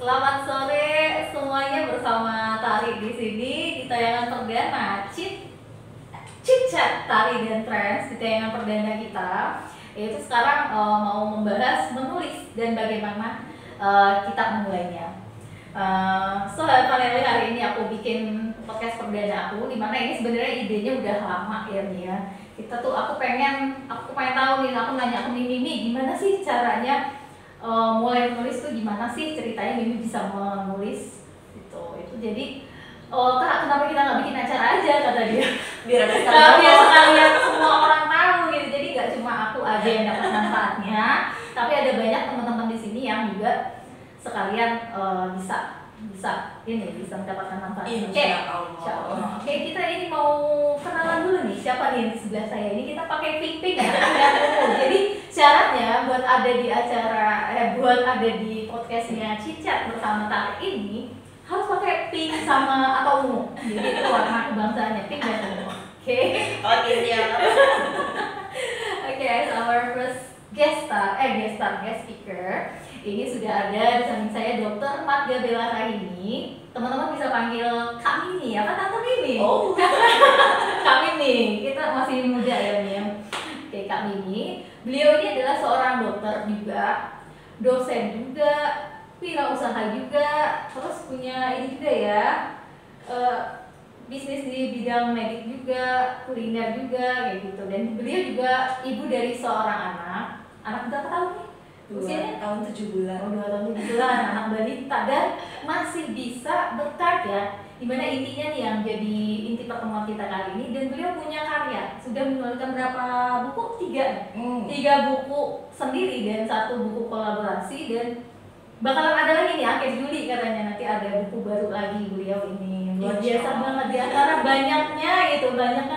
Selamat sore semuanya, bersama Tari di sini di tayangan perdana Chit Chat Tari dan Trends di tayangan perdana kita. Yaitu sekarang mau membahas menulis dan bagaimana kita memulainya. Finally hari ini aku bikin podcast perdana aku, dimana ini sebenarnya idenya udah lama ya nih ya. Aku pengen tahu nih, aku nanya ke Mimi gimana sih caranya mulai menulis tuh, gimana sih ceritanya Mimi bisa menulis gitu. Itu jadi Kak, kenapa kita nggak bikin acara aja, kata dia, biar ada sekalian semua orang tahu gitu. Jadi nggak cuma aku aja yang dapat manfaatnya, tapi ada banyak teman-teman di sini yang juga sekalian bisa mendapatkan manfaat. Oke, kita ini mau kenalan dulu nih, siapa nih di sebelah saya ini. Kita pakai pink ya, jadi syaratnya buat ada di acara buat ada di podcastnya Cicat bersama Tari ini harus pakai pink sama atau ungu. Jadi itu warna kebangsaannya, pink dan ungu. Oke, as our first guest speaker, ini sudah ada di samping saya Dr. Marga Bella Rahimi. Teman-teman bisa panggil Kak Mimi, apa Tante Mimi? Oh, Kak Mimi, kita masih muda ya Mim. Oke, Kak Mimi, beliau ini adalah seorang dokter juga, dosen juga, wirausaha juga, terus punya ini juga ya, bisnis di bidang medik juga, kuliner juga, kayak gitu. Dan beliau juga ibu dari seorang anak berapa tahun nih? Usianya? 2 tahun 7 bulan. 2 tahun 7 bulan, anak balita, dan masih bisa berkarya. Dimana intinya nih yang jadi inti pertemuan kita kali ini. Dan beliau punya karya, sudah menuliskan berapa buku? 3 buku sendiri dan 1 buku kolaborasi. Dan bakalan ada lagi nih akhir Juli katanya, nanti ada buku baru lagi beliau ini. Luar biasa banget, di antara banyaknya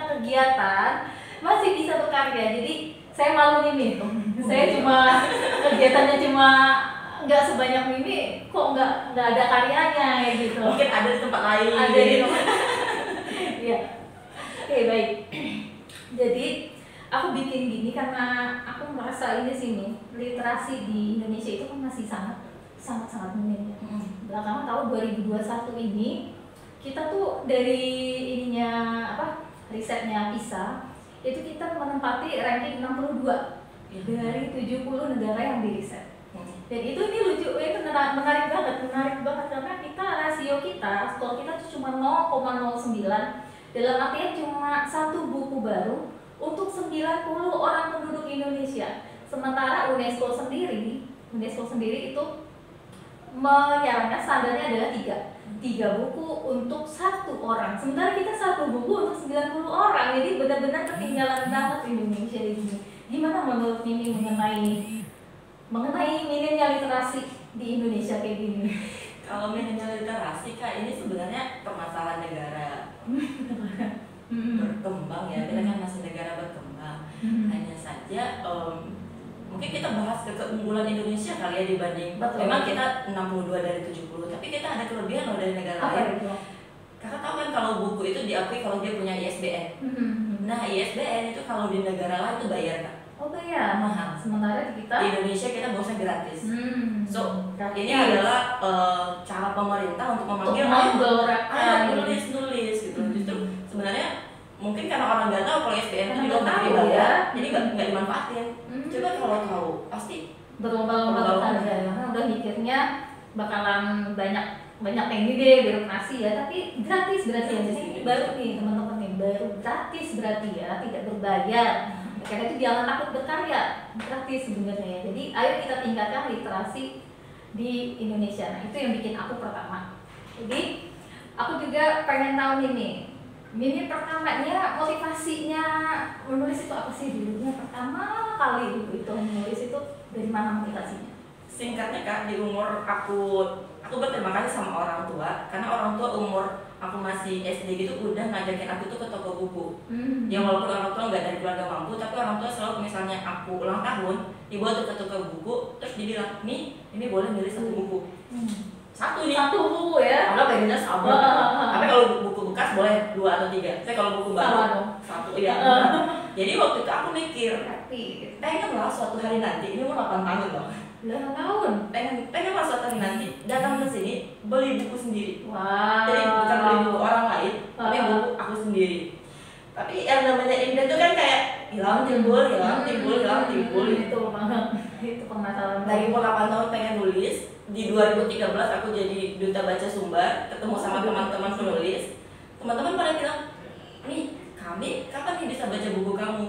kegiatan masih bisa berkarya. Jadi saya malu Mimi, saya kegiatannya cuma nggak sebanyak Mimi, kok nggak ada karyanya gitu. Mungkin ada di tempat lain. Ada di tempat. Iya. Oke, baik. Jadi aku bikin gini karena aku merasa ini sini literasi di Indonesia itu kan masih sangat minim ya. Belakangan tahun 2021 ini kita tuh dari risetnya PISA itu kita menempati ranking 62 dari 70 negara yang diriset. Dan ini lucu, itu menarik banget karena rasio kita, skor kita cuma 0,09, dalam artian cuma 1 buku baru untuk 90 orang penduduk Indonesia. Sementara UNESCO sendiri itu menyarankan standarnya adalah 3 buku untuk 1 orang. Sementara kita 1 buku untuk 90 orang. Jadi benar-benar ketinggalan banget Indonesia di sini. Gimana menurut Mimi mengenai minimnya literasi di Indonesia kayak gini? Kalau minimnya literasi Kak, ini sebenarnya permasalahan negara berkembang ya. Kita kan masih negara berkembang. Hanya saja mungkin kita bahas keunggulan Indonesia kali ya dibanding. Betul. Memang kita 62 dari 70, tapi kita ada kelebihan loh dari negara lain. Kakak tahu kan kalau buku itu diakui kalau dia punya ISBN. Nah, ISBN itu kalau di negara lain itu bayar Kak. Oh bayar, mahal. Sementara di kita di Indonesia kita bosnya gratis. So gratis. Ini adalah cara pemerintah untuk memanggil nulis gitu. Justru sebenarnya mungkin karena orang nggak tahu kalau ISBN itu juga nggak dibayar, jadi nggak dimanfaatin. Coba kalau tahu pasti berlomba-lomba aja ya. Karena udah mikirnya bakalan banyak ini deh birokrasi ya, tapi gratis berarti ya. Jadi baru nih teman-teman nih, baru gratis berarti ya, tidak berbayar. Karena itu jangan takut berkarya, gratis sebenarnya ya. Jadi ayo kita tingkatkan literasi di Indonesia. Nah itu yang bikin aku pertama. Jadi aku juga pengen tahu nih Mimi pertamanya motivasinya menulis itu apa sih dulunya? Pertama kali itu menulis itu dari mana motivasinya? Singkatnya Kak, di umur aku berterima kasih sama orang tua, karena orang tua umur aku masih SD gitu udah ngajakin aku tuh ke toko buku. Yang walaupun orang tua nggak dari keluarga mampu, tapi orang tua selalu misalnya aku ulang tahun dibawa tuh ke toko buku, terus dibilang ini boleh milih 1 buku. Satu buku ya? Kalau pengennya sama. Tapi kalau buku bekas boleh 2 atau 3. Tapi kalau buku baru 1 ya. Jadi waktu itu aku mikir, pengen lah suatu hari nanti, ini umur 8 tahun loh. 8 tahun. pengen masuk atau nanti datang ke sini beli buku sendiri. Wow. Jadi bukan beli buku orang lain, tapi buku aku sendiri. Tapi yang namanya impian itu kan kayak hilang timbul. Itu banget. Itu permasalahan. Dari umur 8 tahun pengen nulis, di 2013 aku jadi duta baca Sumbar, ketemu sama teman-teman penulis. Teman-teman pada bilang, nih kami kapan nih bisa baca buku kamu?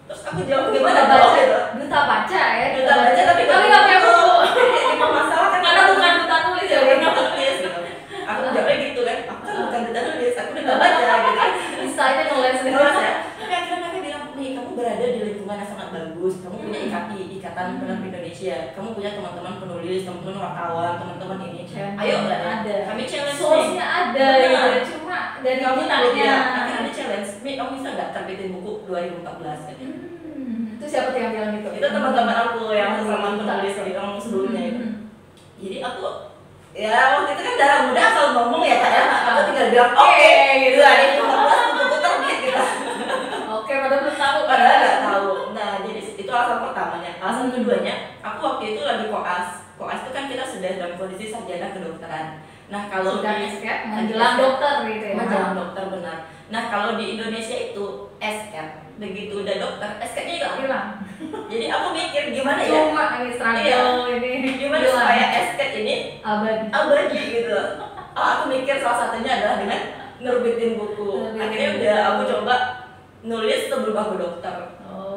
Terus aku jawab gimana baca? Duta baca ya. Duta baca tapi nggak punya buku. Ini masalah kan Karena bukan duta tulis ya. bukan duta tulis gitu. Aku jawabnya gitu kan, aku kan bukan duta tulis, aku duta baca gitu. Bisa aja nulis Ya. Tapi akhirnya mereka bilang, nih kamu berada di lingkungan yang sangat bagus, kamu punya ikatan penerbit Indonesia, kamu punya teman-teman penulis, teman-teman wartawan, teman-teman ini. Ayo ada. Kami challenge Source-nya ada ya, cuma dari kamu kitanya. ada challenge, Mi, kamu bisa nggak terbitin buku 2014 gitu. Itu siapa yang bilang gitu? Itu teman-teman aku yang sesama penulis yang sebelumnya itu. Jadi aku ya waktu itu kan darah muda asal ngomong ya Kak ya. Aku tinggal bilang oke gitu aja 2014 buku terbit gitu. Oke, padahal belum tahu. Padahal nggak tahu. Nah, jadi itu alasan pertamanya. Alasan keduanya, aku waktu itu lagi koas. Koas itu kan kita sudah dalam kondisi sarjana kedokteran. Nah, kalau sudah di SK menjelang dokter gitu ya. menjelang dokter benar. Nah, kalau di Indonesia itu SK, begitu udah dokter, SK-nya hilang. Jadi aku mikir gimana ya? Cuma ini struggle ini. Gimana supaya SK ini abadi gitu. Aku mikir salah satunya adalah dengan nerbitin buku. Akhirnya udah aku coba nulis sebelum aku dokter.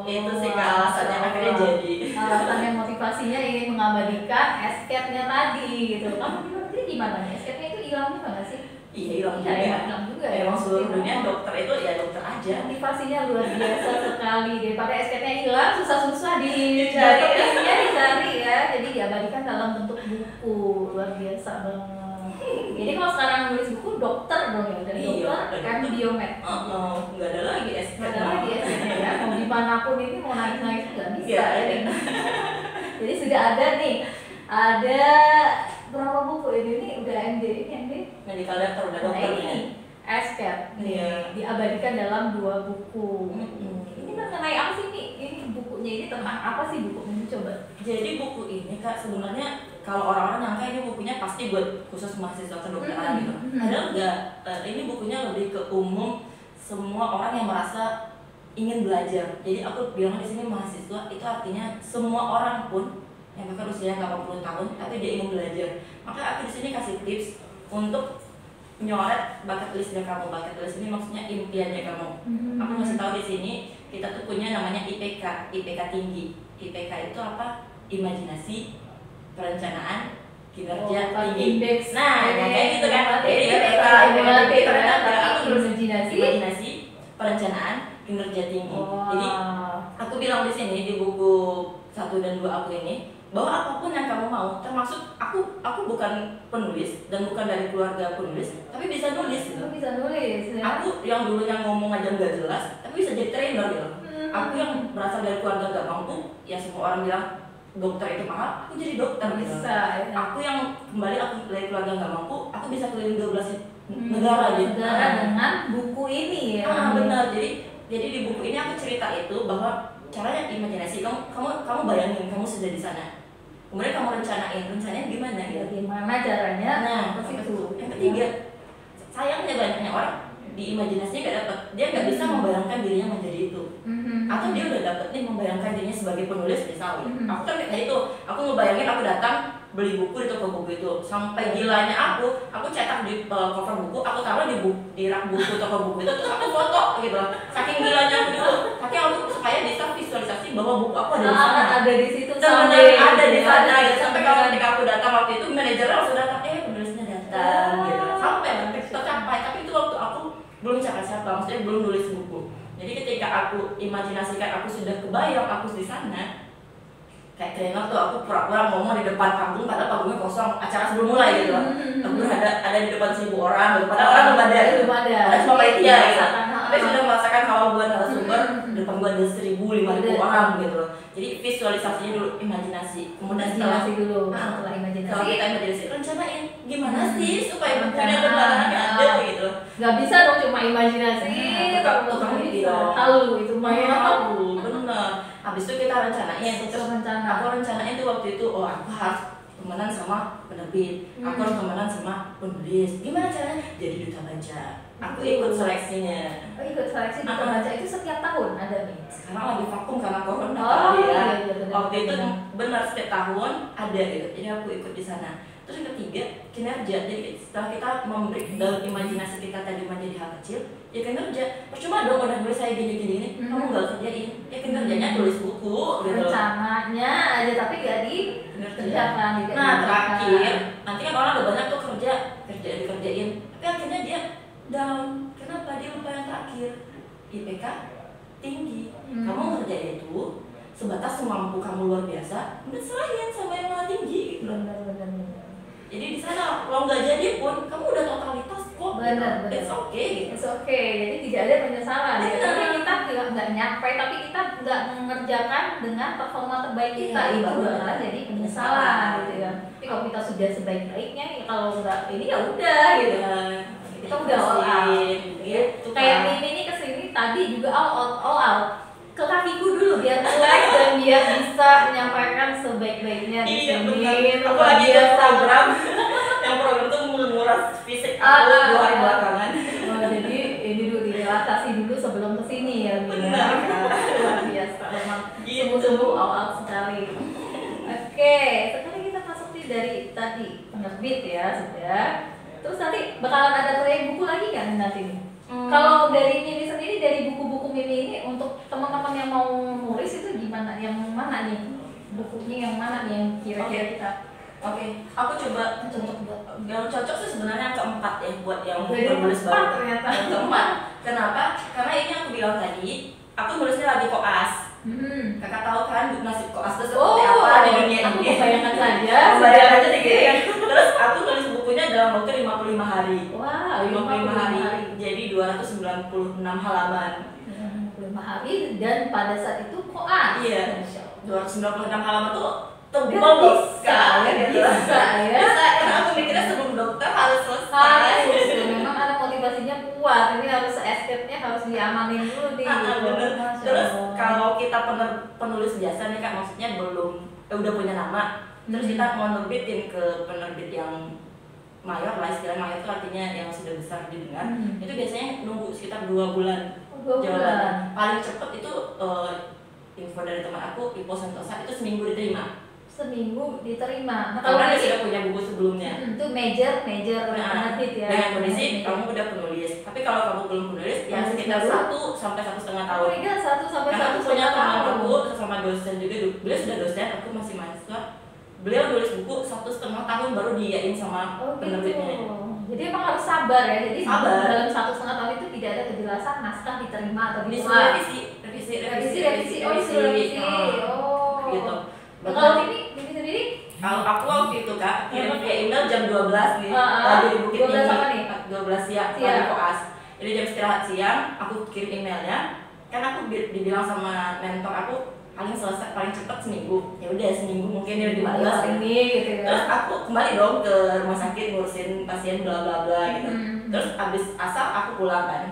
Itu sih alasannya akhirnya jadi. Alasannya motivasinya ingin mengabadikan escape-nya tadi gitu. Kamu berarti gimana nih? Escape-nya itu hilang juga nggak sih? Iya hilang juga. Hilang juga ya. Emang seluruh dunia dokter itu ya dokter aja. Motivasinya luar biasa sekali. Daripada escape-nya hilang, susah-susah Dicari ya. Jadi diabadikan dalam bentuk buku. Luar biasa banget. Jadi kalau sekarang nulis buku dokter dong ya, dari dokter kan biomed. Nggak ada lagi SK. Nggak ada lagi SK ya. Mau dimanapun ini mau nangis nggak bisa ya. Jadi sudah ada nih, ada berapa buku ini udah MD medical doctor udah dokter ini SK diabadikan dalam 2 buku. Ini mengenai apa sih nih? Ini bukunya ini tentang apa sih bukunya? Coba. Jadi buku ini Kak sebenarnya kalau orang-orang nyangka ini bukunya pasti buat khusus mahasiswa kedokteran gitu. Padahal enggak, ini bukunya lebih ke umum semua orang yang merasa ingin belajar. Jadi aku bilang di sini mahasiswa itu artinya semua orang pun yang bahkan usianya 80 tahun tapi dia ingin belajar. Maka aku di sini kasih tips untuk nyoret bucket listnya kamu. Bucket list ini maksudnya impiannya kamu. Aku masih tahu di sini kita tuh punya namanya IPK tinggi. IPK itu apa? Imajinasi, perencanaan, kinerja tinggi. Indeks. Nah, kayak gitu kan. Jadi IPK aku imajinasi, perencanaan, kinerja tinggi. Jadi aku bilang di sini di buku 1 dan 2 aku ini bahwa apapun yang kamu mau, termasuk aku bukan penulis dan bukan dari keluarga penulis, tapi bisa nulis gitu. Bisa nulis. Ya? Aku yang dulunya ngomong aja nggak jelas, tapi bisa jadi trainer gitu. Aku yang berasal dari keluarga nggak mampu, ya semua orang bilang dokter itu mahal, aku jadi dokter gitu. Bisa. Ya. Aku yang kembali aku dari keluarga nggak mampu, aku bisa keliling 12 negara gitu. Negara dengan buku ini ya. Benar. Jadi di buku ini aku cerita itu bahwa caranya imajinasi kamu bayangin kamu sudah di sana. Kemudian kamu rencananya gimana gitu? Gimana caranya? Nah, itu. Yang ketiga, sayangnya banyaknya orang di imajinasinya nggak dapat, dia nggak bisa membayangkan dirinya menjadi itu. Atau dia udah dapet nih membayangkan dirinya sebagai penulis misalnya. Aku kan kayak itu, aku ngebayangin aku datang beli buku di toko buku itu, sampai gilanya aku cetak di cover buku, aku taruh di rak buku toko buku itu, terus aku foto gitu. Saking gilanya aku dulu, saking aku supaya bisa visualisasi bahwa buku aku ada di sana. Ada di situ. Ada di sana gitu. Sampai kalau ketika aku datang waktu itu manajernya langsung datang, penulisnya datang gitu. Sampai tercapai, tapi itu waktu aku belum siapa-siapa, maksudnya belum nulis buku. Jadi ketika aku imajinasikan aku sudah kebayang aku di sana, kayak trainer tuh aku pura-pura ngomong di depan panggung padahal panggungnya kosong, acara sebelum mulai gitu. Aku ada di depan 1000 orang, padahal orang belum ada. Ada cuma panitia gitu. Tapi sudah merasakan hawa buat narasumber, depan gua ada 1000-5000 orang gitu loh. Jadi visualisasinya dulu, imajinasi. Kemudian setelah imajinasi. Kalau kita imajinasi, rencanain gimana sih supaya bukunya lembarannya ada gitu. Gak bisa dong cuma imajinasi. Kamu halu itu mah ya. Benar. habis itu kita rencanain. Terus aku rencanain tuh waktu itu, oh aku harus temenan sama penerbit, aku harus temenan sama penulis. Gimana caranya? Jadi duta baca. Aku ikut seleksinya. Oh, ikut seleksi duta baca itu setiap tahun ada nih. Sekarang lagi vakum karena corona iya, waktu itu benar setiap tahun ada gitu. Jadi aku ikut di sana. Terus yang ketiga, kinerja. Jadi setelah kita memberi dalam imajinasi kita tadi menjadi hal kecil, ya kinerja. Percuma dong udah nulis saya gini-gini, kamu nggak kerjain. Ya kinerjanya tulis buku gitu. Rencananya aja tapi gak dikerjakan. Nah terakhir, nanti kan orang udah banyak tuh dikerjain. Tapi akhirnya dia down. Kenapa? Dia lupa yang terakhir. IPK tinggi. Kamu ngerjain itu sebatas semampu kamu luar biasa, udah serahin sama yang malah tinggi gitu. Benar. Jadi di sana kalau nggak jadi pun kamu udah totalitas kok. Benar. It's okay gitu. It's okay. Jadi tidak ada penyesalan. Jadi kita nggak nyampe tapi kita nggak mengerjakan dengan performa terbaik kita. Itu adalah jadi penyesalan gitu ya. Tapi kalau kita sudah sebaik-baiknya, kalau nggak ini ya udah gitu. Kita udah all out. Gitu. Kayak ini kesini tadi juga all out. Ke kakiku dulu biar relax dan biar bisa menyampaikan sebaik-baiknya di sini. Aku lagi ada program yang program itu menguras fisik aku 2 hari belakangan. Oh, jadi ini dulu direlaksasi dulu sebelum kesini ya. Benar. Luar biasa memang Gitu. sungguh-sungguh all out sekali. Oke, sekarang kita masuk dari tadi penerbit ya sudah. Terus nanti bakalan ada proyek buku lagi kan nanti nih? Kalau dari Mimi sendiri, dari buku-buku Mimi ini untuk teman-teman yang mau nulis itu gimana? Yang mana nih? Bukunya yang mana nih yang kira-kira kita? Oke, aku coba yang cocok sih sebenarnya keempat ya buat yang nulis baru. Ternyata Keempat. Kenapa? Karena ini aku bilang tadi, aku nulisnya lagi koas. Kakak tahu kan nasib koas itu seperti apa di dunia ini? Bayangkan saja. Bayangkan aja gitu kan. Terus aku nulis bukunya dalam waktu 55 hari. Wow, 55 hari. Jadi 296 halaman. 55 hari dan pada saat itu koas. Iya. 296 halaman tuh tebal bisa ya. Bisa, karena aku mikirnya sebelum dokter harus selesai. Memang ada motivasinya kuat. Ini harus escape-nya harus diamanin dulu nih. Bener. Terus kalau kita penulis biasa nih Kak, maksudnya belum udah punya nama, terus kita mau nerbitin ke penerbit yang mayor lah, istilah mayor itu artinya yang sudah besar didengar. Itu biasanya nunggu sekitar 2 bulan. 2 bulan. Paling cepet itu info dari teman aku, Ipo Santosa, itu seminggu diterima. Seminggu diterima. Nah, kalau dia sudah punya buku sebelumnya. Itu major penerbit ya. Dengan kondisi kamu udah penulis. Tapi kalau kamu belum penulis, ya sekitar 1 sampai 1,5 tahun. Oh my god, 1 sampai 1,5 tahun. Aku punya teman aku sama dosen juga, beliau sudah dosen, aku masih mahasiswa. Beliau nulis buku 1,5 tahun baru diiyain sama penerbitnya. Jadi emang harus sabar ya. Jadi sabar. Dalam 1,5 tahun itu tidak ada kejelasan naskah diterima atau ditolak. Revisi. Oh, disuruh revisi. Oh. Gitu. Kalau ini sendiri? Kalau aku waktu itu Kak, kirim via email jam 12 nih. Lagi di Bukit Tinggi. 12 apa nih? 12 siang, lagi koas. Jadi jam istirahat siang, aku kirim emailnya. Kan aku dibilang sama mentor aku paling selesai paling cepat seminggu. Ya udah seminggu mungkin dia dibalas ini gitu ya. Terus aku kembali dong ke rumah sakit ngurusin pasien bla bla bla gitu. Terus abis asal aku pulang kan,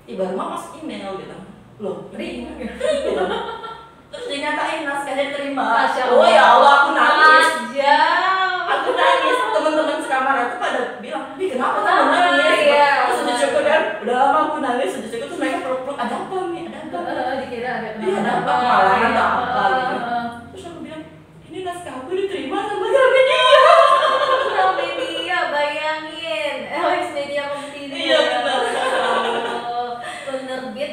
tiba rumah masuk email gitu. Loh, ini gitu. Terus dinyatain naskahnya diterima. Oh ya Allah, aku nangis. Aku nangis. Teman-teman sekamar aku pada bilang, "Bi, kenapa kamu nangis?" Aku sujud syukur kan. Udah lama aku nangis sujud syukur, terus mereka peluk-peluk, "Ada apa nih? Ada apa?" Dikira ada Ada apa? Kemalahan atau apa gitu. Terus aku bilang, "Ini naskah aku diterima sama Gramedia." Gramedia, bayangin. Alex Media Kompetitif. Iya benar. Penerbit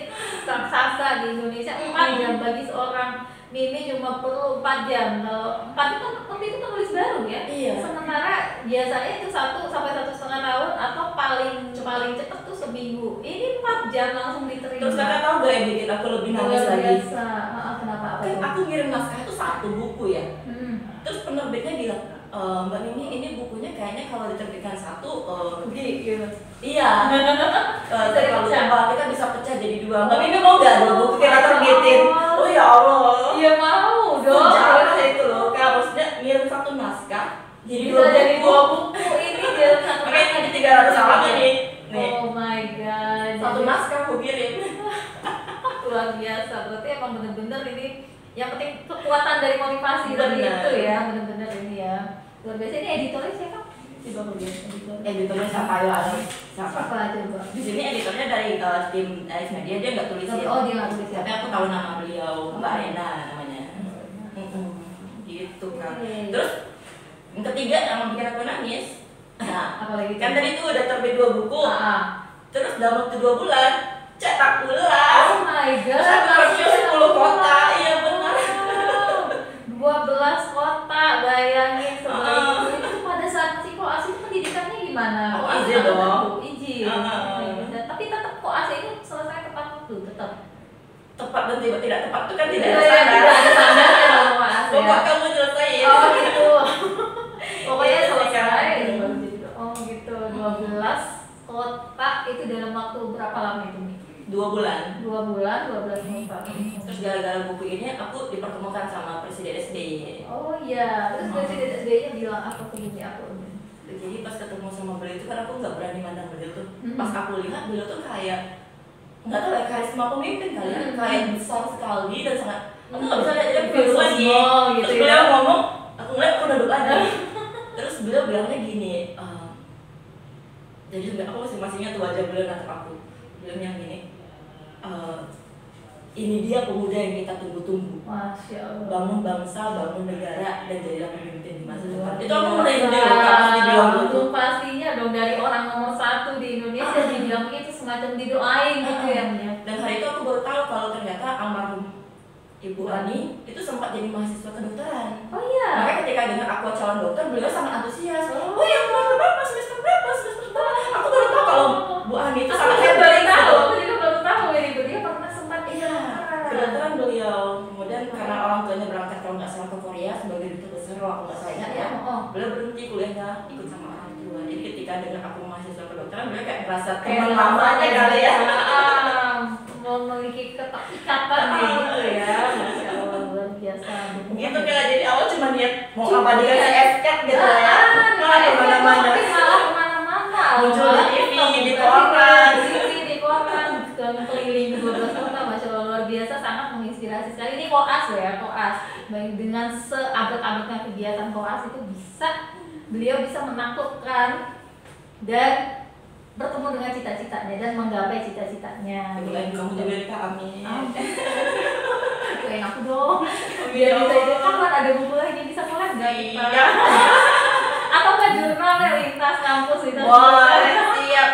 raksasa di Indonesia 4 jam bagi seorang Mimi cuma perlu 4 jam. Kalau 4 itu kan waktu itu penulis baru ya. Iya. Sementara biasanya itu 1 sampai 1,5 tahun atau paling cepat tuh seminggu. Ini 4 jam langsung diterima. Terus kakak tahu gak yang bikin aku lebih nangis lagi? Biasa. Kenapa? Kan aku ngirim naskah itu 1 buku ya. Terus penerbitnya bilang, Mbak Mimi ini bukunya kayaknya kalau diterbitkan 1 rugi gitu. Iya. Terlalu tebal, kita bisa pecah jadi 2. Mbak Mimi mau gak 2 buku kita terbitin? Oh ya Allah. Iya mau dong. Sejarah itu loh, Kak. Maksudnya ngirim 1 naskah jadi 2 buku. Jadi 2 buku ini dia Makanya jadi 300 halaman nih. Oh my god. 1 naskah aku kirim. Luar biasa. Berarti emang bener-bener ini Yang penting kekuatan dari motivasi tadi Bener. itu ya, benar-benar ini ya. Luar biasa. Ini editornya siapa? Coba aku lihat editor. Editornya siapa ya? Siapa? Coba. Di sini editornya dari tim AS Media, dia nggak tulis ya. Oh, dia nggak tulis ya. Tapi aku tahu nama beliau, Mbak Rena namanya. Gitu kan. Terus yang ketiga yang bikin aku nangis. Apalagi Kan tadi itu udah terbit 2 buku. Terus dalam waktu 2 bulan cetak ulang. Oh my god. Terus aku harus 10 kota. Iya benar. 12 kota, bayangin sebagai itu pada saat masih koas itu pendidikannya gimana? Koas izin dong. Izin. Tapi tetap koas itu selesai tepat waktu, tetap. Tepat dan tidak tepat itu kan tidak Iya, ada tidak standar. ada standar ya kalau koas ya. Pokok kamu selesai. Oh gitu. Pokoknya Iya, selesai. selesai. Oh gitu. 12 kota itu dalam waktu berapa lama itu nih? 2 bulan. 2 bulan, 12 kota. Terus gara-gara buku ini aku dipertemukan sama Presiden SD. Oh iya, terus Presiden SD-nya bilang apa ke bumi aku? Jadi pas ketemu sama beliau itu kan aku nggak berani mandang beliau tuh. Pas aku lihat beliau tuh kayak nggak tahu ya, karisma pemimpin kali ya, kayak besar sekali dan sangat aku nggak bisa lihat dia beliau lagi. Gitu Terus ya. beliau ngomong, aku ngeliat aku duduk lagi. Terus beliau bilangnya gini, jadi aku masih ingat tuh wajah beliau natap aku. Beliau yang gini, ini dia pemuda yang kita tunggu-tunggu. Masya Allah. Bangun bangsa, bangun negara, dan jadilah pemimpin di masa depan. Itu aku merinding pas dibilang gitu. Pastinya dong dari orang nomor 1 di Indonesia dibilang itu semacam didoain gitu ya. Dan hari itu aku baru tahu kalau ternyata almarhum Ibu Ani itu sempat jadi mahasiswa kedokteran. Oh iya. Makanya ketika dengar aku calon dokter, beliau sangat antusias. Oh ya, berapa semester berapa? Aku baru tahu kalau Bu Ani itu sangat hebat. Aku juga baru tahu ini dia pernah sempat Kedokteran beliau. Kemudian karena orang tuanya berangkat kalau nggak salah ke Korea sebagai duta besar, kalau aku nggak salah ingat ya. Beliau berhenti kuliahnya ikut sama orang tua. Jadi ketika dengar aku mahasiswa kedokteran, beliau kayak merasa teman lamanya kali ya. Memiliki keterikatan gitu ya. Masya Allah, luar biasa. Gitu kan, jadi awal cuma niat mau apa dikasih esket gitu ya. Malah kemana-mana. Malah kemana-mana. Muncul di TV, di koran. Di koran, keliling 12 kota. Masya Allah, luar biasa, sangat menginspirasi sekali. Ini koas ya, koas. Baik, dengan seabad-abadnya kegiatan koas itu beliau bisa menaklukkan dan bertemu dengan cita-citanya dan menggapai cita-citanya. Kemudian kamu juga kami. Doain aku dong. Biar bisa itu kapan ada buku lagi bisa collab nggak kita? Iya. Atau nggak jurnal yang lintas kampus itu? Boleh, siap.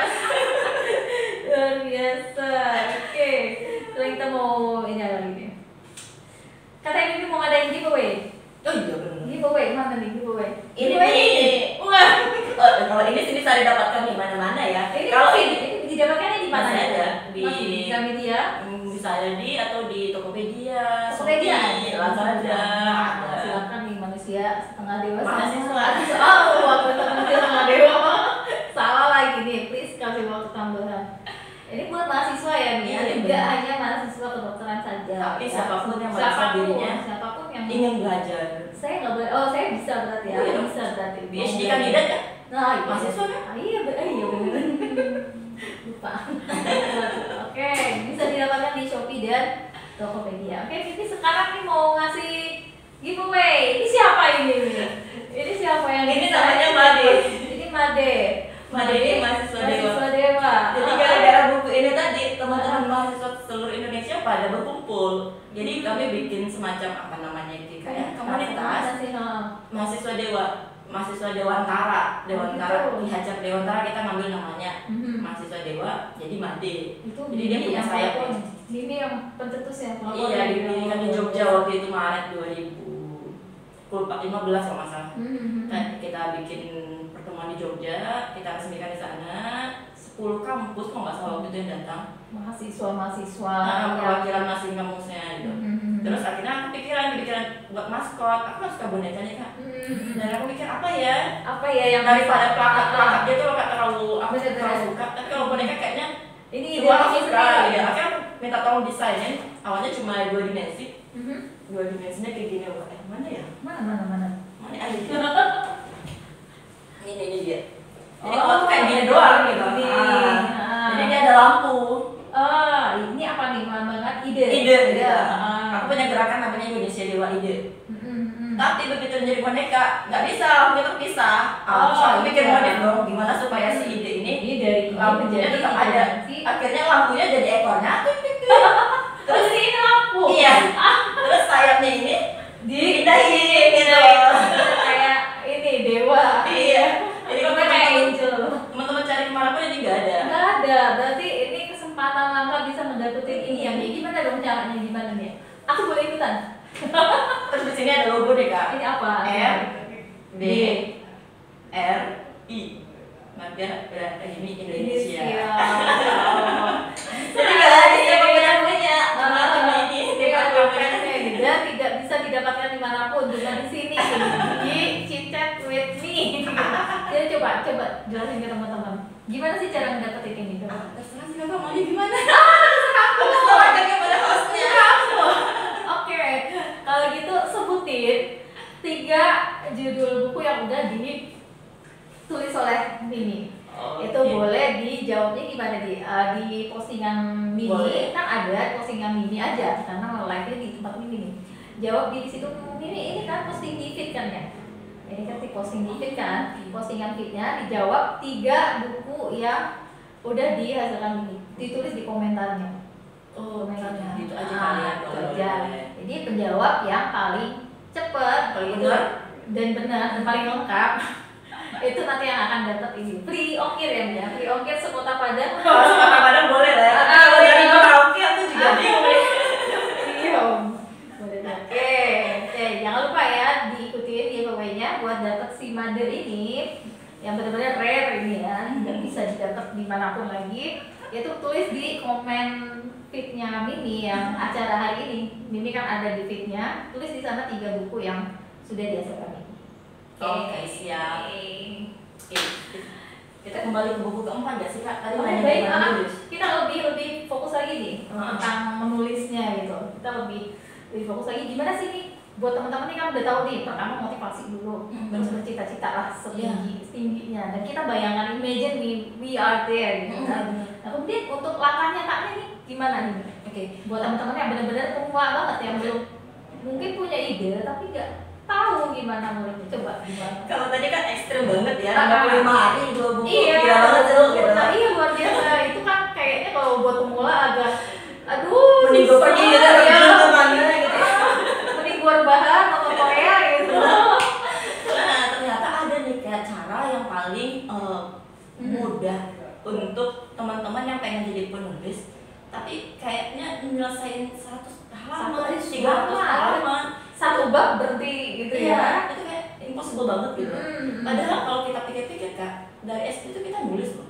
Luar biasa. Oke. Sekarang kita mau ini lagi nih. Katanya Bibi mau ngadain giveaway. Oh iya benar. Giveaway mana nih giveaway? Ini. Wah. Kalau ini sih bisa didapatkan di mana-mana ya. Ini Kalau ini didapatkannya di mana? masih ada di Media. Bisa ada di atau di Tokopedia, Tokopedia, Shopee, Lazada. Silakan nih manusia setengah dewasa. Mahasiswa. Oh, aku manusia setengah dewa. Salah lagi nih, please kasih waktu tambahan. Ini buat mahasiswa ya nih, Iya, tidak benar. hanya mahasiswa kedokteran saja. Tapi ya. siapapun yang merasa dirinya siapapun yang ingin belajar. saya nggak boleh. Oh, saya bisa berarti ya. Oh, iya. Bisa berarti. PhD kandidat kan? Nah, iya. Mahasiswa kan? Iya, iya benar. Lupa. Oke, bisa didapatkan di Shopee dan Tokopedia. Oke, Vivi sekarang nih mau ngasih giveaway. Ini siapa ini? Ini siapa yang Ini namanya Made. Ini Made. Made ini mahasiswa Dewa. Jadi gara-gara buku ini tadi teman-teman mahasiswa seluruh Indonesia pada berkumpul. Jadi kami bikin semacam apa namanya itu kayak komunitas mahasiswa Dewantara. gitu. Di Hajar Dewantara kita ngambil namanya mahasiswa Dewa. Jadi Made. Itu Jadi dia punya sayap. Ini yang pencetus ya. Iya, didirikan di Jogja waktu itu Maret 2015 kalau nggak salah. Kita bikin pertemuan di Jogja, kita resmikan di sana. 10 kampus kalau nggak salah waktu itu yang datang. Mahasiswa. Perwakilan masing kampusnya gitu. Terus akhirnya aku pikiran buat maskot. Aku kan suka bonekanya Kak. Dan aku pikir apa ya yang daripada plakat dia tuh nggak terlalu aku Bener-bener. terlalu suka. Tapi kalau boneka kayaknya ini semua aku ide suka. sendiri. Ya. Akhirnya aku minta tolong desainin. Awalnya cuma 2 dimensi. 2 dimensinya kayak gini loh. Mana ya? Mana? Mana aja dia? Ini dia. Jadi Oh, kalau tuh kayak gini doang gitu. ini. Jadi dia ada lampu. Ini apa nih? Banget ide. Ide. Ide. Aku punya gerakan namanya Indonesia Dewa Ide. Tapi begitu menjadi boneka nggak bisa lakunya terpisah. Terus aku mikir modif dong, gimana supaya si ide ini dari lampunya tetap ada. Akhirnya lampunya jadi ekornya. Terus ini lampu. Iya. Terus sayapnya ini dipindahin gitu. Kayak ini dewa. Iya. Jadi kayak angel. Teman-teman cari kemana pun ini nggak ada. Nggak ada. Berarti ini kesempatan langka bisa mendapetin ini yang gimana dong caranya gimana nih? Aku boleh ikutan. Terus di sini ada logo deh kak. Ini apa? R B R I. Biar ini Indonesia. Jadi nggak ada siapa punya. Dan tidak bisa didapatkan dimanapun, cuma di sini di Chit-Chat with me. Jadi coba jelasin ke teman-teman. Gimana sih cara mendapetin ini? Terserah sih kakak maunya gimana. Aku serahkan kepada hostnya. Oke, kalau gitu sebutin 3 judul buku yang udah ditulis oleh Mimi. Itu boleh dijawabnya gimana di postingan Mimi. Boleh. Kan ada postingan Mimi aja karena live-nya di tempat Mimi nih. Jawab di situ Mimi, ini kan posting di feed kan ya. Ini kan posting di feed kan, postingan feednya dijawab 3 buku yang udah dihasilkan Mimi. Ditulis di komentarnya. Komentarnya. Itu aja kalian. Itu aja. Jadi penjawab yang paling cepat, paling itu benar dan benar dan paling lengkap itu nanti yang akan dapat ini free ongkir ya, free ongkir sekota Padang. Sekota Padang boleh lah ya. Kalau dari karaoke aku juga bingung. Iya, boleh. Oke, jangan lupa ya diikutin giveaway-nya buat dapat si mother ini yang benar-benar rare ini ya, nggak bisa didapat dimanapun lagi. Itu tulis di komen feed-nya Mimi yang acara hari ini. Mimi kan ada di feed-nya, tulis di sana 3 buku yang sudah dihasilkan Mimi. Oke, siap. Kita kembali ke buku keempat ya sih kak. Tadi Baik, kita lebih fokus lagi nih tentang menulisnya gitu. Kita lebih fokus lagi gimana sih nih buat teman-teman nih kan udah tahu nih, pertama motivasi dulu, terus bercita-cita lah setingginya, dan kita bayangkan imagine we are there gitu kan. Nah kemudian untuk langkah nyatanya nih gimana nih? Oke, buat teman-teman yang benar-benar pemula banget yang belum mungkin punya ide tapi nggak tahu gimana mulainya, coba gimana? Kalau tadi kan ekstrim banget ya, 55 hari 2 buku. Iya, gila banget tuh gitu. Iya luar biasa. Itu kan kayaknya kalau buat pemula agak aduh mending gue pergi gitu kemana gitu. Mending gue rebahan nonton Korea gitu. Nah ternyata ada nih kayak cara yang paling mudah untuk teman-teman yang pengen jadi penulis tapi kayaknya nyelesain 100 halaman, 300 halaman, 1 bab berhenti gitu ya. Itu kayak impossible banget gitu. Padahal kalau kita pikir-pikir kak, dari SD itu kita nulis loh.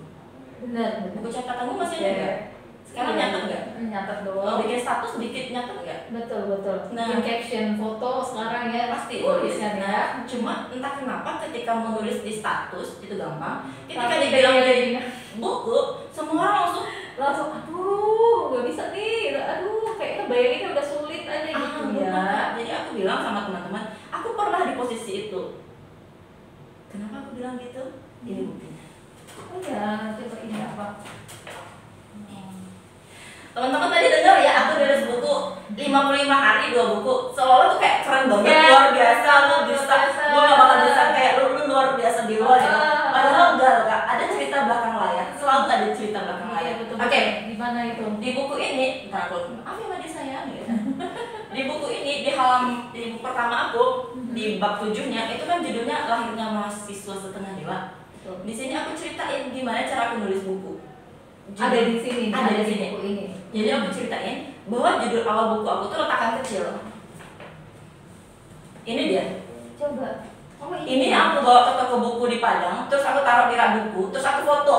Bener. Buku catatanmu masih ada nggak? Sekarang nyatet nggak? Nyatet doang. Bikin status dikit nyatet nggak? Betul. Nah, bikin caption foto sekarang ya pasti tulis kan ya. Nah, cuma entah kenapa ketika menulis di status itu gampang. Ketika Tapi dibilang jadi buku, semua orang langsung aduh nggak bisa nih, aduh kayaknya bayanginnya udah sulit aja gitu ya. Jadi aku bilang sama teman-teman, aku pernah di posisi itu. Kenapa aku bilang gitu? Ini buktinya. Oh ya, coba ini apa? Teman-teman tadi dengar ya, aku nulis buku 55 hari 2 buku. Seolah tuh kayak keren banget, luar biasa, lu bisa. Gue gak bakal bisa kayak lu luar biasa di luar gitu. Padahal enggak kak, ada cerita belakang layar. Selalu ada cerita belakang layar. Oke. Di mana itu? Di buku ini, ntar aku maaf ya Madi sayang gitu. Di buku ini, di buku pertama aku, di bab 7-nya, itu kan judulnya Lahirnya Mahasiswa Setengah Dewa. Di sini aku ceritain gimana cara aku nulis buku. Ada di sini, ada di sini. Buku ini. Jadi aku ceritain bahwa judul awal buku aku tuh Letakan Kecil. Ini dia. Coba. Ini aku bawa ke toko buku di Padang, terus aku taruh di rak buku, terus aku foto.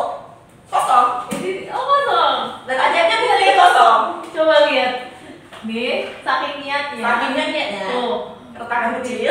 Kosong. Ini kosong. Dan ajaibnya buku ini kosong. Coba lihat. Nih, saking niatnya. Saking niatnya. Tuh, Retakan kecil.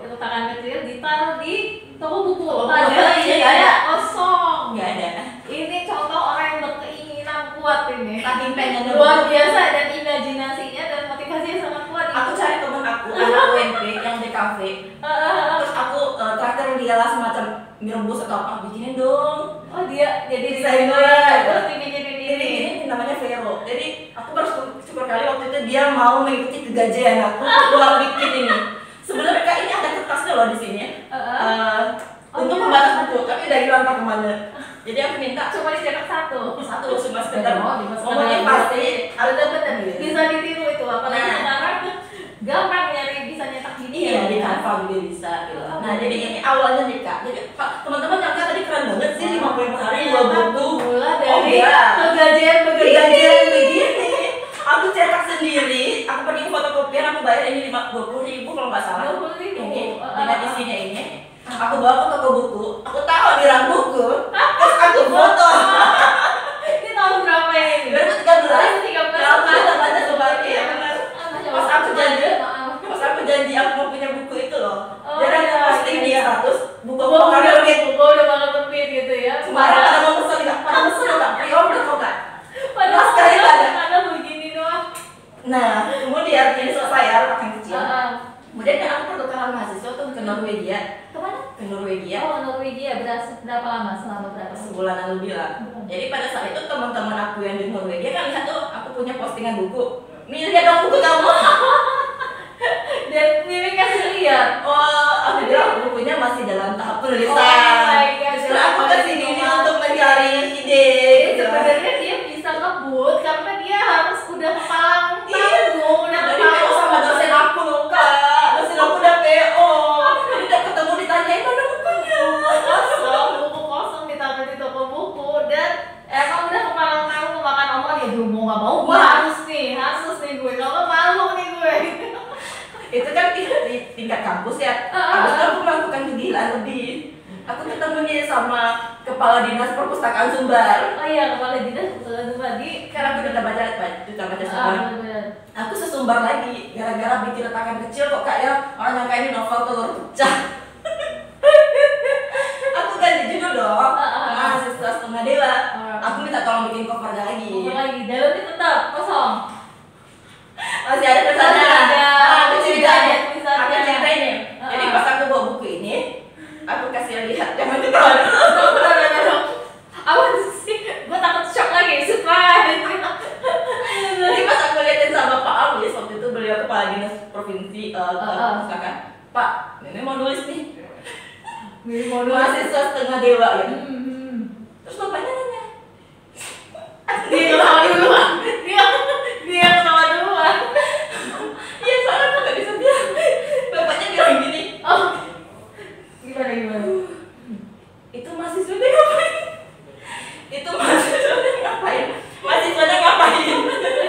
Retakan kecil ditaruh di toko buku. Padahal ini nggak ada. Kosong. Nggak ada. Ini contoh orang yang berkeinginan kuat ini. Saking pengen luar biasa dan imajinasinya dan motivasinya sangat kuat. Aku cari temen aku, anak UNP yang di kafe. Terus aku traktir dia lah semacam mie rebus atau apa, bikinin dong. Oh dia jadi desainer. terus dibikinin ini. Ini namanya Vero. Jadi aku baru syukur kali waktu itu dia mau mengikuti kegajian aku bikin ini. Sebenarnya Kak ini ada kertasnya loh di sini. Untuk pembatas buku, tapi udah hilang tak kemana. Jadi aku minta cuma dicetak satu cuma sekedar ngomongnya pasti bener bisa ditiru itu, apalagi sekarang gampang nyari bisa nyetak gini. Iya, di Canva juga bisa gitu. Nah jadi ini awalnya nih Kak, jadi teman-teman nyangka tadi keren banget sih 55 hari 2 buku. Mulai dari kegajian begini. Aku cetak sendiri, aku pergi ke fotokopian, aku bayar ini 20.000 kalau nggak salah. 20.000 ini dengan isinya ini. Aku bawa ke toko buku, aku taruh di rak buku, terus aku foto. Ini tahun berapa ini? 2013. 2013. Ya, aku udah baca sebab ya benar. Pas aku janji aku mau punya buku itu loh. Jadi aku posting di status buku aku bakal terbit. Buku udah bakal terbit gitu ya. Semarang ada mau pesen nggak? Pada pesen nggak? Pre-order kok nggak? Padahal sekali ada. Ada begini doang. Nah, kemudian ini selesai ya, pakai kecil. Kemudian kan aku pertukaran mahasiswa tuh ke Norwegia. Kemana? Ke Norwegia. Oh, Norwegia. Berapa lama? Selama berapa? Sebulanan lebih lah. Jadi pada saat itu teman-teman aku yang di Norwegia kan lihat tuh aku punya postingan buku. Nih lihat dong buku kamu. Dan Mimi kasih lihat. Oh, aku bilang bukunya masih dalam tahap penulisan. Oh my God. Setelah aku kesini nih untuk mencari ide. Sebenarnya dia bisa ngebut karena dia harus udah kepalang tanggung, udah Dari PO sama dosen aku loh Kak. Dosen aku udah PO. Jadi udah ketemu ditanyain mana bukunya. buku kosong ditaruh di toko buku dan emang udah kepalang tanggung makan omongan ya gue mau nggak mau gue harus nih gue kalau malu nih gue. Itu kan di tingkat kampus ya. Habis itu aku melakukan kegilaan lebih. Aku ketemu nih sama kepala dinas perpustakaan Sumbar. Oh iya, kepala dinas perpustakaan Sumbar di Karena aku udah baca Sumbar. Aku sesumbar lagi gara-gara bikin retakan kecil kok Kak ya. Orang nyangka ini novel telur pecah. Aku ganti judul dong. Mahasiswa setengah dewa. Aku minta tolong bikin covernya lagi. Dalamnya tetap kosong. Masih ada tulisannya. Aku ceritain. Aku ceritain nih. Jadi pas aku bawa buku ini, aku kasih lihat. Jangan ketawa dulu. Apa sih? Gue takut shock lagi. Surprise. Jadi pas aku liatin sama Pak Awis, waktu itu beliau kepala dinas provinsi perpustakaan. Pak, ini mau nulis nih. Mahasiswa setengah dewa gitu. Terus bapaknya nanya. Dia ketawa duluan. Dia ketawa duluan. Iya, soalnya aku gak bisa bilang. Bapaknya bilang gini. Oh, gimana? Itu mahasiswanya ngapain? Mahasiswanya ngapain?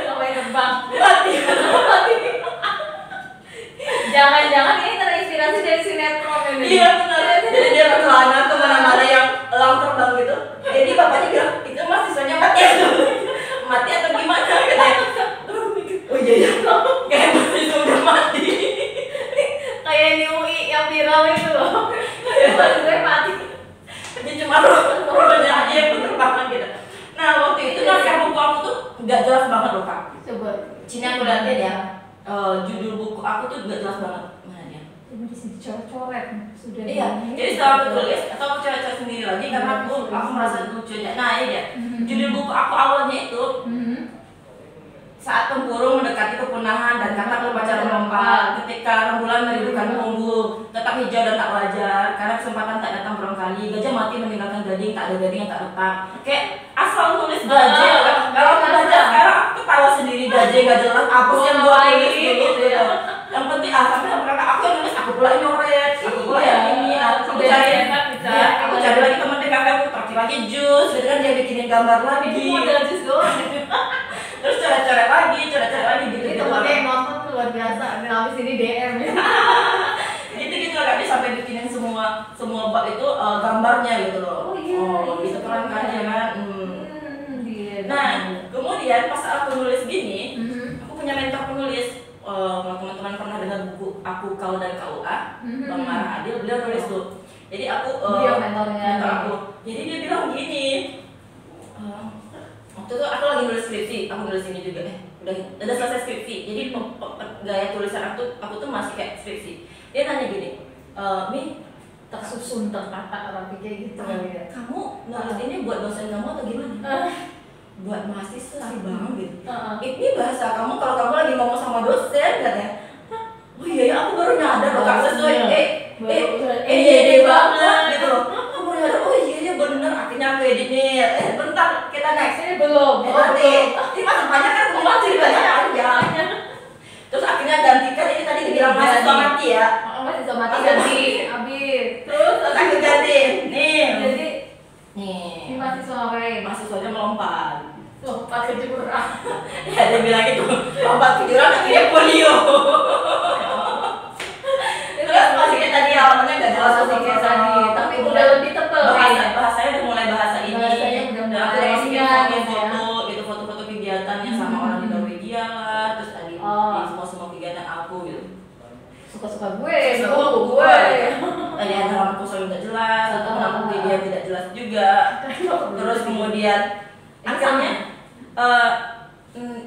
Ngapain terbang? Mati. Jangan-jangan ini terinspirasi dari sinetron ini. Iya benar. Jadi dia berkelana kemana-mana yang elang terbang gitu. Jadi bapaknya bilang itu mahasiswanya mati atau gimana katanya. Terus mikir, oh iya ya, kayak mahasiswa udah mati. Kayak di UI yang viral itu loh. Mahasiswa mati. Dia cuma rohnya aja yang berterbangan gitu. Nah waktu itu naskah buku aku tuh nggak jelas banget loh Kak. Coba. Sini aku liatin ya. Judul buku aku tuh nggak jelas banget. Mana dia? Ini di sini coret-coret sudah. Iya. Jadi setelah aku tulis atau aku coret-coret sendiri lagi karena aku merasa lucu aja. Nah ini dia. Judul buku aku awalnya itu saat tempurung mendekati kepunahan dan kata berpacaran melompat, ketika rembulan merindukan perunggu, tetap hijau dan tak wajar, karena kesempatan tak datang berulang kali, gajah mati meninggalkan gading, tak ada gading yang tak retak. Kayak asal tulis gajah, kalau aku baca sekarang aku ketawa sendiri gajah gak jelas apa sih yang gua tulis gitu ya. Yang penting sampai mereka aku yang nulis, aku pula yang nyoret, aku pula yang ini, aku cari lagi teman di kafe aku terakhir lagi jus, gitu kan dia bikinin gambar lagi. Ini model jus doang. Terus coret-coret lagi gitu. Itu temennya yang nonton luar biasa. Nah, habis ini DM ya. Gitu lah Kak, dia sampai bikinin semua bab itu gambarnya gitu loh. Oh iya. Gitu keren kan ya kan. Iya. Nah, kemudian pas aku nulis gini, aku punya mentor penulis. Teman-teman pernah dengar buku Aku Kau dan KUA, Bang Marah Adil, beliau nulis tuh. Jadi aku mentor aku. Jadi dia bilang gini. Waktu itu aku lagi nulis skripsi, aku nulis ini juga udah selesai skripsi. Jadi gaya tulisan aku tuh masih kayak skripsi. Dia nanya gini, Mi, tersusun tertata rapi kayak gitu. Kamu nulis ini buat dosen kamu atau gimana? buat mahasiswa bang gitu. Ini bahasa kamu kalau kamu lagi ngomong sama dosen katanya. Oh iya ya, aku baru nyadar loh kamu sesuai iya banget gitu loh. Aku baru nyadar, oh iya ya bener, akhirnya aku edit nih. Bentar, kita next. Belum. Nanti, ini masa banyak kan ngomong ceritanya aja. Terus akhirnya gantikan, ini tadi dibilang mahasiswa mati ya. Mahasiswa mati ganti, habis. Terus aku ganti, nih. Jadi nih. ini mahasiswa ngapain? Mahasiswanya melompat ke jurang. Ya dia bilang gitu, lompat ke jurang akhirnya polio. Terus maksudnya tadi awalnya gak jelas Maksudnya tadi, tapi udah lebih tebel bahasanya udah mulai bahasa ini. Bahasanya udah mulai aku masukin gitu ya. foto gitu, foto-foto kegiatannya sama orang di Norwegia lah. Terus tadi di semua kegiatan aku gitu. Suka-suka gue, gue. Tadi ada lampu soalnya nggak jelas, atau lampu dia tidak jelas juga. Terus kemudian akhirnya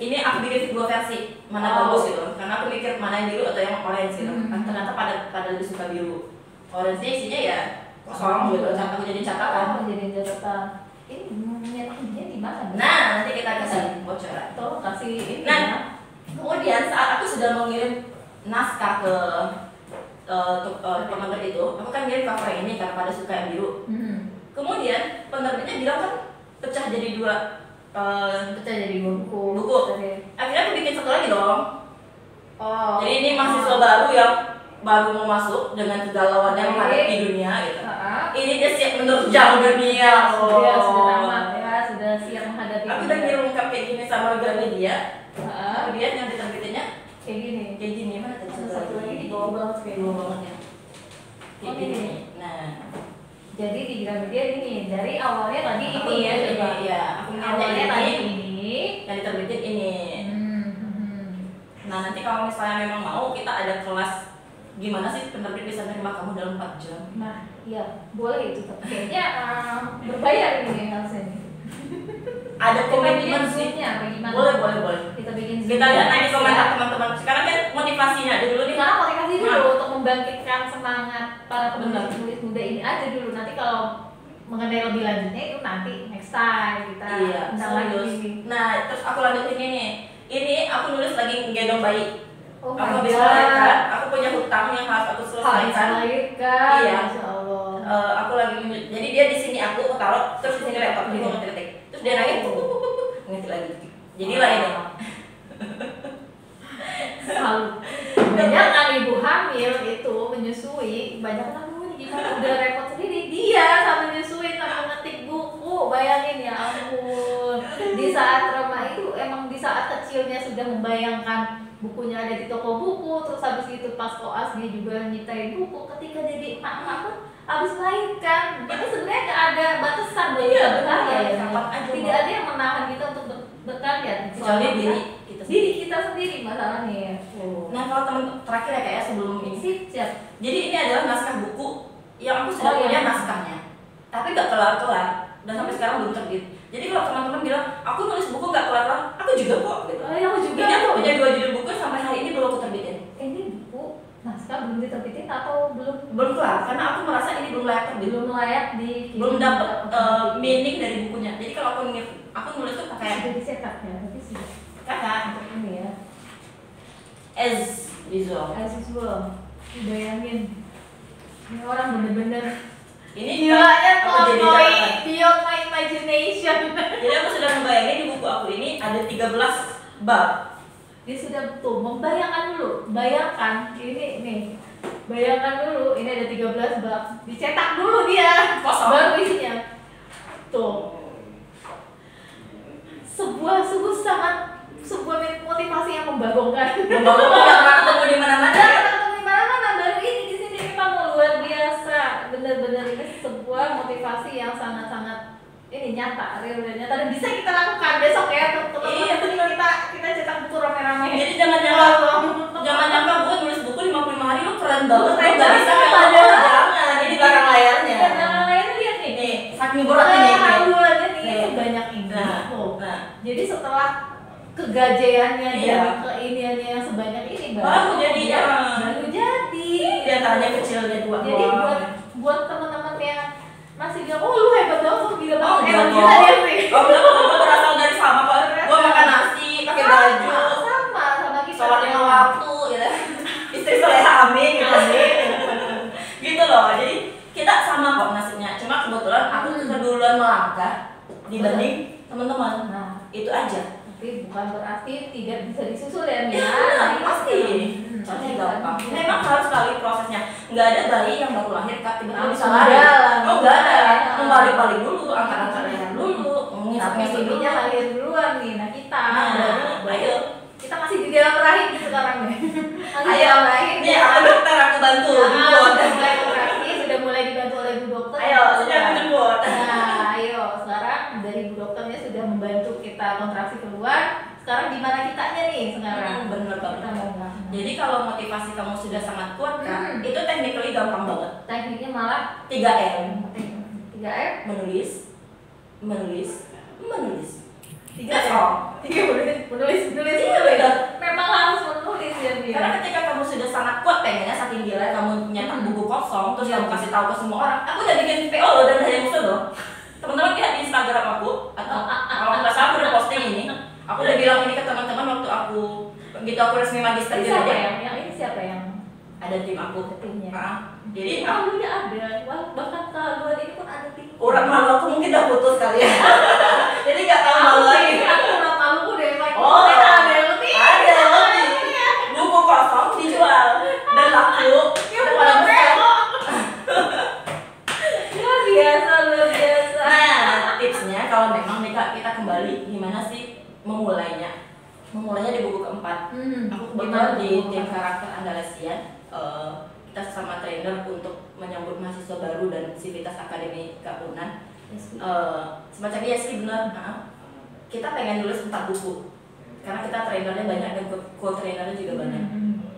ini aku bikin dua versi, mana bagus gitu. Karena aku mikir mana yang biru atau yang orange gitu. Ternyata pada lebih suka biru. Orange-nya isinya ya kosong gitu. Aku jadi catatan. Jadi catatan. Ini nyetaknya di mana? Nah, nanti kita kasih bocoran. Tolong kasih ini. Nah, kemudian saat aku sudah mengirim naskah ke penerbit itu, aku kan ngirim cover ini karena pada suka yang biru. Kemudian penerbitnya bilang kan pecah jadi dua buku. Akhirnya aku bikin satu lagi dong. Jadi ini mahasiswa baru yang baru mau masuk dengan kegalauannya menghadapi dunia gitu. Ini dia siap menerjang dunia. Dia sudah tamat ya, sudah siap menghadapi. Aku udah ngirim lengkap kayak gini sama Gramedia. Kemudian yang diterbitinnya kayak gini. Mana tadi satu lagi di bawah banget kayak bawah banget ya. Kayak gini. Nah, jadi di Gramedia ini dari awalnya tadi aku ini ya, coba. Iya, aku awalnya tadi ini, yang diterbitin ini. Nah, nanti kalau misalnya memang mau kita ada kelas gimana sih penerbit bisa menerima kamu dalam 4 jam. Nah, iya, boleh itu tapi kayaknya berbayar ini harusnya. Ada komitmen sih. Boleh. Kita bikin Kita lihat nanti komentar teman-teman. Sekarang kan motivasinya dulu nih. Karena motivasi dulu untuk membangkitkan semangat para penulis muda ini aja dulu. Nanti kalau mengenai lebih lanjutnya itu nanti next time kita undang lagi. Nah, terus aku lanjutin ini. Ini aku nulis lagi gendong bayi. Aku habis melahirkan, aku punya hutang yang harus aku selesaikan. Iya. Masya Allah. Aku lagi jadi dia di sini aku taruh, terus di sini laptop dia ngetik. Terus dia nangis, ngetik lagi. Jadi lah ini. Banyak kan ibu hamil itu menyusui, banyak kan gimana udah repot sendiri dia sama menyusui sama ngetik buku, bayangin ya ampun. Di saat Roma itu emang di saat kecilnya sudah membayangkan bukunya ada di toko buku, terus habis itu pas koas dia juga nyiptain buku. Ketika jadi emak-emak pun habis melahirkan, itu sebenarnya nggak ada batasan buat kita berkarya ya. Tidak ada yang menahan kita untuk berkarya. Kecuali diri kita sendiri masalahnya ya. Nah kalau teman terakhir ya kayak sebelum ini. Siap. Jadi ini adalah naskah buku yang aku sudah punya naskahnya, tapi nggak kelar-kelar dan sampai sekarang belum terbit. Jadi kalau teman-teman bilang aku nulis buku nggak kelar-kelar, aku juga kok gitu. Aku juga. Ini aku punya 2 judul buku sampai hari ini belum aku terbitin. Ini buku naskah belum diterbitin atau belum kelar karena aku merasa ini belum layak terbit. Belum layak belum dapat meaning dari bukunya. Jadi kalau aku nulis tuh pakai sudah dicetak ya, tapi sudah kakak untuk ini ya. As usual. Bayangin ini orang bener-bener ini gilanya melampaui beyond my imagination. Jadi aku sudah membayangin di buku aku ini ada 13 bab. Dia sudah tuh membayangkan dulu, bayangkan ini nih, bayangkan dulu ini ada 13 bab, dicetak dulu dia, baru isinya tuh. Sebuah motivasi yang membagongkan. Yang pernah ketemu di mana-mana. Baru ini di sini memang luar biasa. Bener-bener ini sebuah motivasi yang sangat-sangat ini nyata, real dan nyata dan bisa kita lakukan besok ya teman-teman. Iya, kita cetak buku rame-rame. Jadi jangan nyangka gue nulis buku 55 hari lo keren banget. Gak bisa jangan ini belakang layarnya. Belakang layarnya lihat nih. Nih, saking beratnya nih. Haluannya nih banyak ini. Jadi setelah kegajeannya dan keiniannya yang sebanyak ini baru jadi. Di antaranya kecilnya 2. Jadi buat teman-teman yang masih bilang, oh lu hebat banget, lu gila banget. Emang gila dia sih. Kalau berasal dari melangkah dibanding teman-teman. Nah, Itu aja. tapi bukan berarti tidak bisa disusul ya Mia. Nah, Pasti. Soalnya gampang. Memang harus sekali prosesnya. Nggak ada bayi yang baru lahir tiba-tiba bisa lari. Oh nggak ada. Membalik-balik dulu, angkat-angkat leher dulu. Tapi babynya lahir duluan nih. Nah kita ayo. kita masih di dalam rahim sekarang nih. Masih di Ayo. dalam rahim. Nih aku dokter, aku bantu. Sudah mulai kontraksi, sudah mulai dibantu oleh Bu Dokter. Ayo, sudah jemput. Nah, ayo sekarang dari Bu Dokternya sudah membantu kita kontraksi keluar. Sekarang gimana kitanya nih sekarang? Bener banget. Kita mau ngomong. Jadi kalau motivasi kamu sudah sangat kuat kan, itu technically gampang banget. Tekniknya malah 3M. 3M. Menulis, menulis, menulis. 3M. menulis. Iya, memang harus menulis ya dia. Karena ketika kamu sudah sangat kuat pengennya, saking gila kamu nyetak buku kosong, terus kamu kasih tahu ke semua orang, aku udah bikin PO loh dan dari musuh loh. Teman-teman lihat di Instagram aku, atau kalau nggak salah aku udah posting ini, aku udah bilang ini ke teman-teman waktu aku begitu aku resmi magister Ini siapa yang ini siapa yang ada tim aku. timnya? Jadi Malunya ada, bahkan kehaluan ini pun ada tim. orang malu aku mungkin udah putus kali ya. Jadi nggak tahu malu lagi. Aku udah malu udah yang Oh, ada yang lebih. ada lebih. Buku kosong dijual dan laku. Luar biasa. Nah, tipsnya kalau memang kita kembali gimana sih memulainya? Memulainya di buku keempat. Aku kebetulan di tim karakter Andalasian, kita sesama trainer untuk menyambut mahasiswa baru dan Civitas Akademi Unan. Semacam iya sih benar. Kita pengen nulis 4 buku karena kita trainernya banyak dan co-trainernya juga banyak.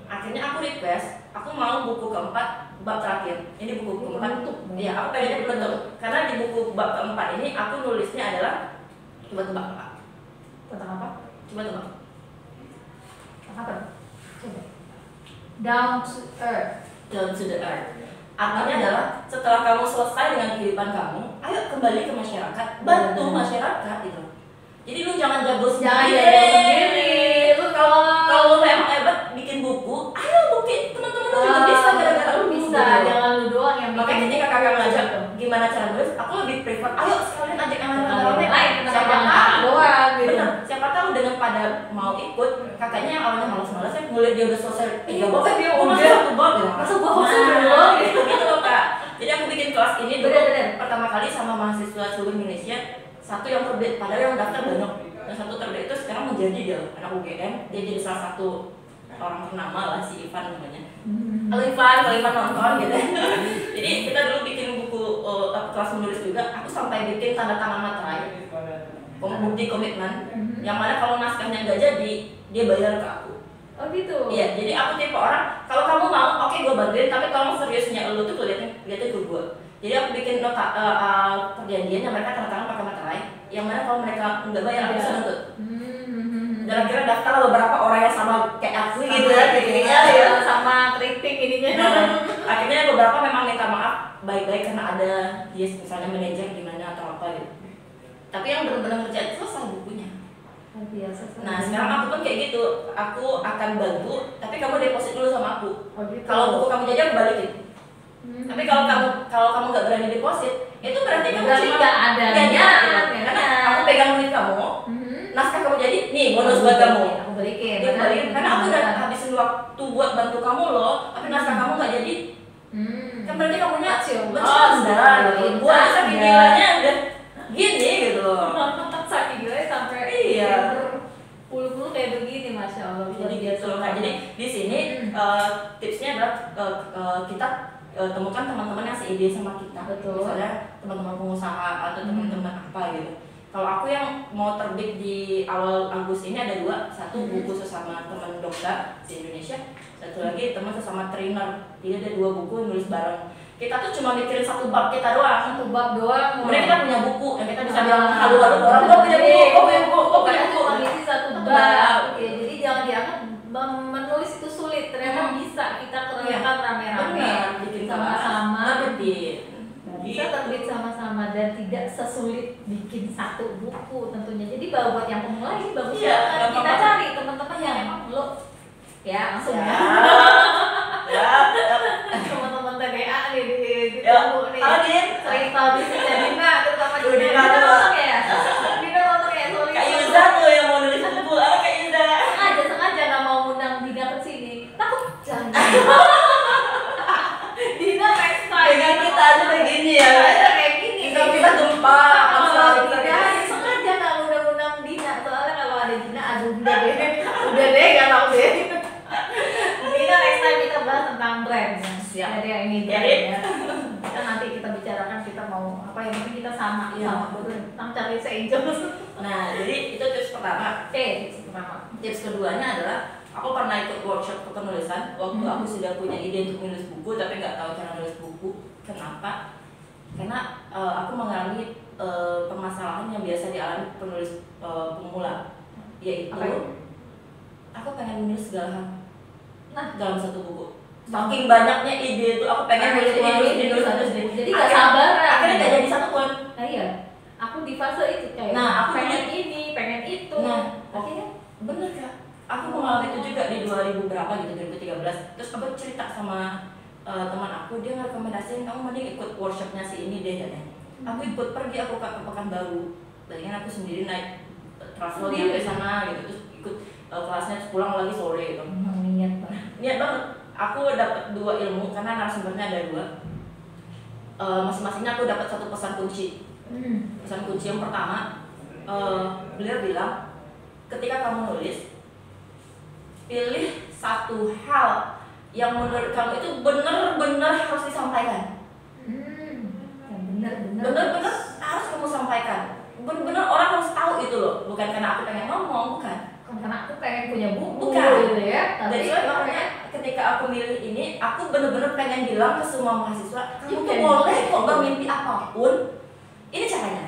Akhirnya aku request, aku mau buku keempat bab terakhir. Ini buku keempat. Iya, aku pengennya penutup. Karena di buku bab keempat ini aku nulisnya adalah coba tebak apa? Tentang apa? Coba tebak. Apa? Coba. Down to earth. Down to the earth. Artinya adalah setelah kamu selesai dengan kehidupan kamu, ayo kembali ke masyarakat, bantu masyarakat gitu. Jadi lu jangan jago sendiri. Lu kalau lu memang hebat bikin buku, ayo bukti teman-teman lu juga bisa gara-gara lu bisa. gitu. Jangan lu doang yang Makanya ketika kakak ngajak gimana cara nulis, aku lebih prefer ayo sekalian ajak yang lain. Siapa tahu doang gitu. bener, siapa tahu dengan pada mau ikut, kakaknya yang awalnya malas-malas ya ngeliat dia udah selesai 3 bab, dia oh udah. masih 1 bab ya. Masa gua harus belum gitu loh kak. Jadi aku bikin kelas ini dulu Bener-bener. pertama kali sama mahasiswa seluruh Indonesia, satu yang terbit, padahal yang daftar banyak. Yang satu terbit itu sekarang menjadi dia anak UGM, dia jadi salah satu orang ternama lah, si Ivan namanya. Kalau Ivan nonton gitu. Jadi kita dulu bikin buku kelas menulis juga, aku sampai bikin tanda tangan materai, bukti komitmen, yang mana kalau naskahnya nggak jadi, dia bayar ke aku. Oh gitu. Iya, jadi aku tipe orang, kalau kamu mau, oke gue bantuin, tapi kalau seriusnya lu tuh liatin ke gue. Jadi aku bikin nota perjanjian yang mereka tanda tangan pakai materai, yang mana kalau mereka nggak bayar aku bisa nuntut. Dan akhirnya daftar beberapa orang yang sama kayak aku gitu ya, ya sama kritik ininya. Akhirnya beberapa memang minta maaf baik-baik karena ada dia misalnya manajer gimana atau apa gitu. Tapi yang benar-benar kerja selesai bukunya. Biasa. Nah sekarang aku pun kayak gitu, aku akan bantu, tapi kamu deposit dulu sama aku. Gitu. Kalau buku kamu jadi aku balikin. Tapi kalau kamu nggak berani deposit, itu berarti kamu cuma nggak ada karena aku pegang duit kamu, naskah kamu jadi nih bonus buat kamu. Aku balikin. Dia balikin karena aku udah habisin waktu buat bantu kamu loh, tapi naskah kamu nggak jadi. Kan berarti kamunya bercanda gitu. Buat saking gilanya udah gini gitu loh. Saking gilanya sampai puluh-puluh kayak begini, masya Allah. Jadi gitu loh. Jadi di sini tipsnya adalah kita temukan teman-teman yang seide sama kita. Betul. Misalnya teman-teman pengusaha atau teman-teman apa gitu. Kalau aku yang mau terbit di awal Agustus ini ada 2, satu buku sesama teman dokter di Indonesia, satu lagi teman sesama trainer. Jadi ada 2 buku nulis bareng. Kita tuh cuma mikirin 1 bab kita doang. 1 bab doang. Kemudian kita punya buku yang kita bisa bilang halu-halu orang, gue punya buku, Cuma ngisi 1 bab. Oke, jadi jangan dianggap menulis itu sulit. Ternyata bisa kita kerjakan rame-rame sama-sama. Bisa terbit sama-sama dan tidak sesulit bikin 1 buku tentunya. Jadi buat yang pemula ini bagus banget. Kita cari teman-teman yang emang lo ya langsung ya. Teman-teman TDA nih di buku nih. Cerita bisnisnya Dina terutama Dina. sama tentang Charlie's Angels. Nah, jadi itu tips pertama. Tips pertama. Tips keduanya adalah aku pernah ikut workshop penulisan waktu aku sudah punya ide untuk menulis buku tapi nggak tahu cara nulis buku. Kenapa? Karena aku mengalami permasalahan yang biasa dialami penulis pemula, yaitu aku pengen menulis segala hal dalam satu buku. Saking banyaknya ide itu aku pengen nulis ini. Jadi nggak sabar. Akhirnya nggak jadi satu pun. Nah iya, aku di fase itu kayak. Nah, aku pengen ini, pengen itu. Nah, akhirnya bener Kak. Aku mengalami itu juga di 2000 berapa gitu, 2013. Terus aku cerita sama teman aku, dia ngerekomendasiin kamu mending ikut workshopnya si ini deh katanya. Aku ikut pergi aku ke Pekanbaru. Tadinya aku sendiri naik travel sampai sana gitu, terus ikut kelasnya terus pulang lagi sore gitu. Niat banget. Niat banget. Aku dapat 2 ilmu karena narasumbernya ada 2. Masing-masingnya aku dapat satu pesan kunci. Pesan kunci yang pertama, beliau bilang ketika kamu nulis, pilih satu hal yang menurut kamu itu benar-benar harus disampaikan. Benar-benar harus kamu sampaikan. Benar-benar orang harus tahu itu loh. Bukan karena aku pengen ngomong, bukan. Karena aku pengen punya buku gitu ya. Jadi makanya ketika aku milih ini, aku benar-benar pengen bilang ke semua mahasiswa, kamu tuh boleh kok bermimpi apapun. Ini caranya.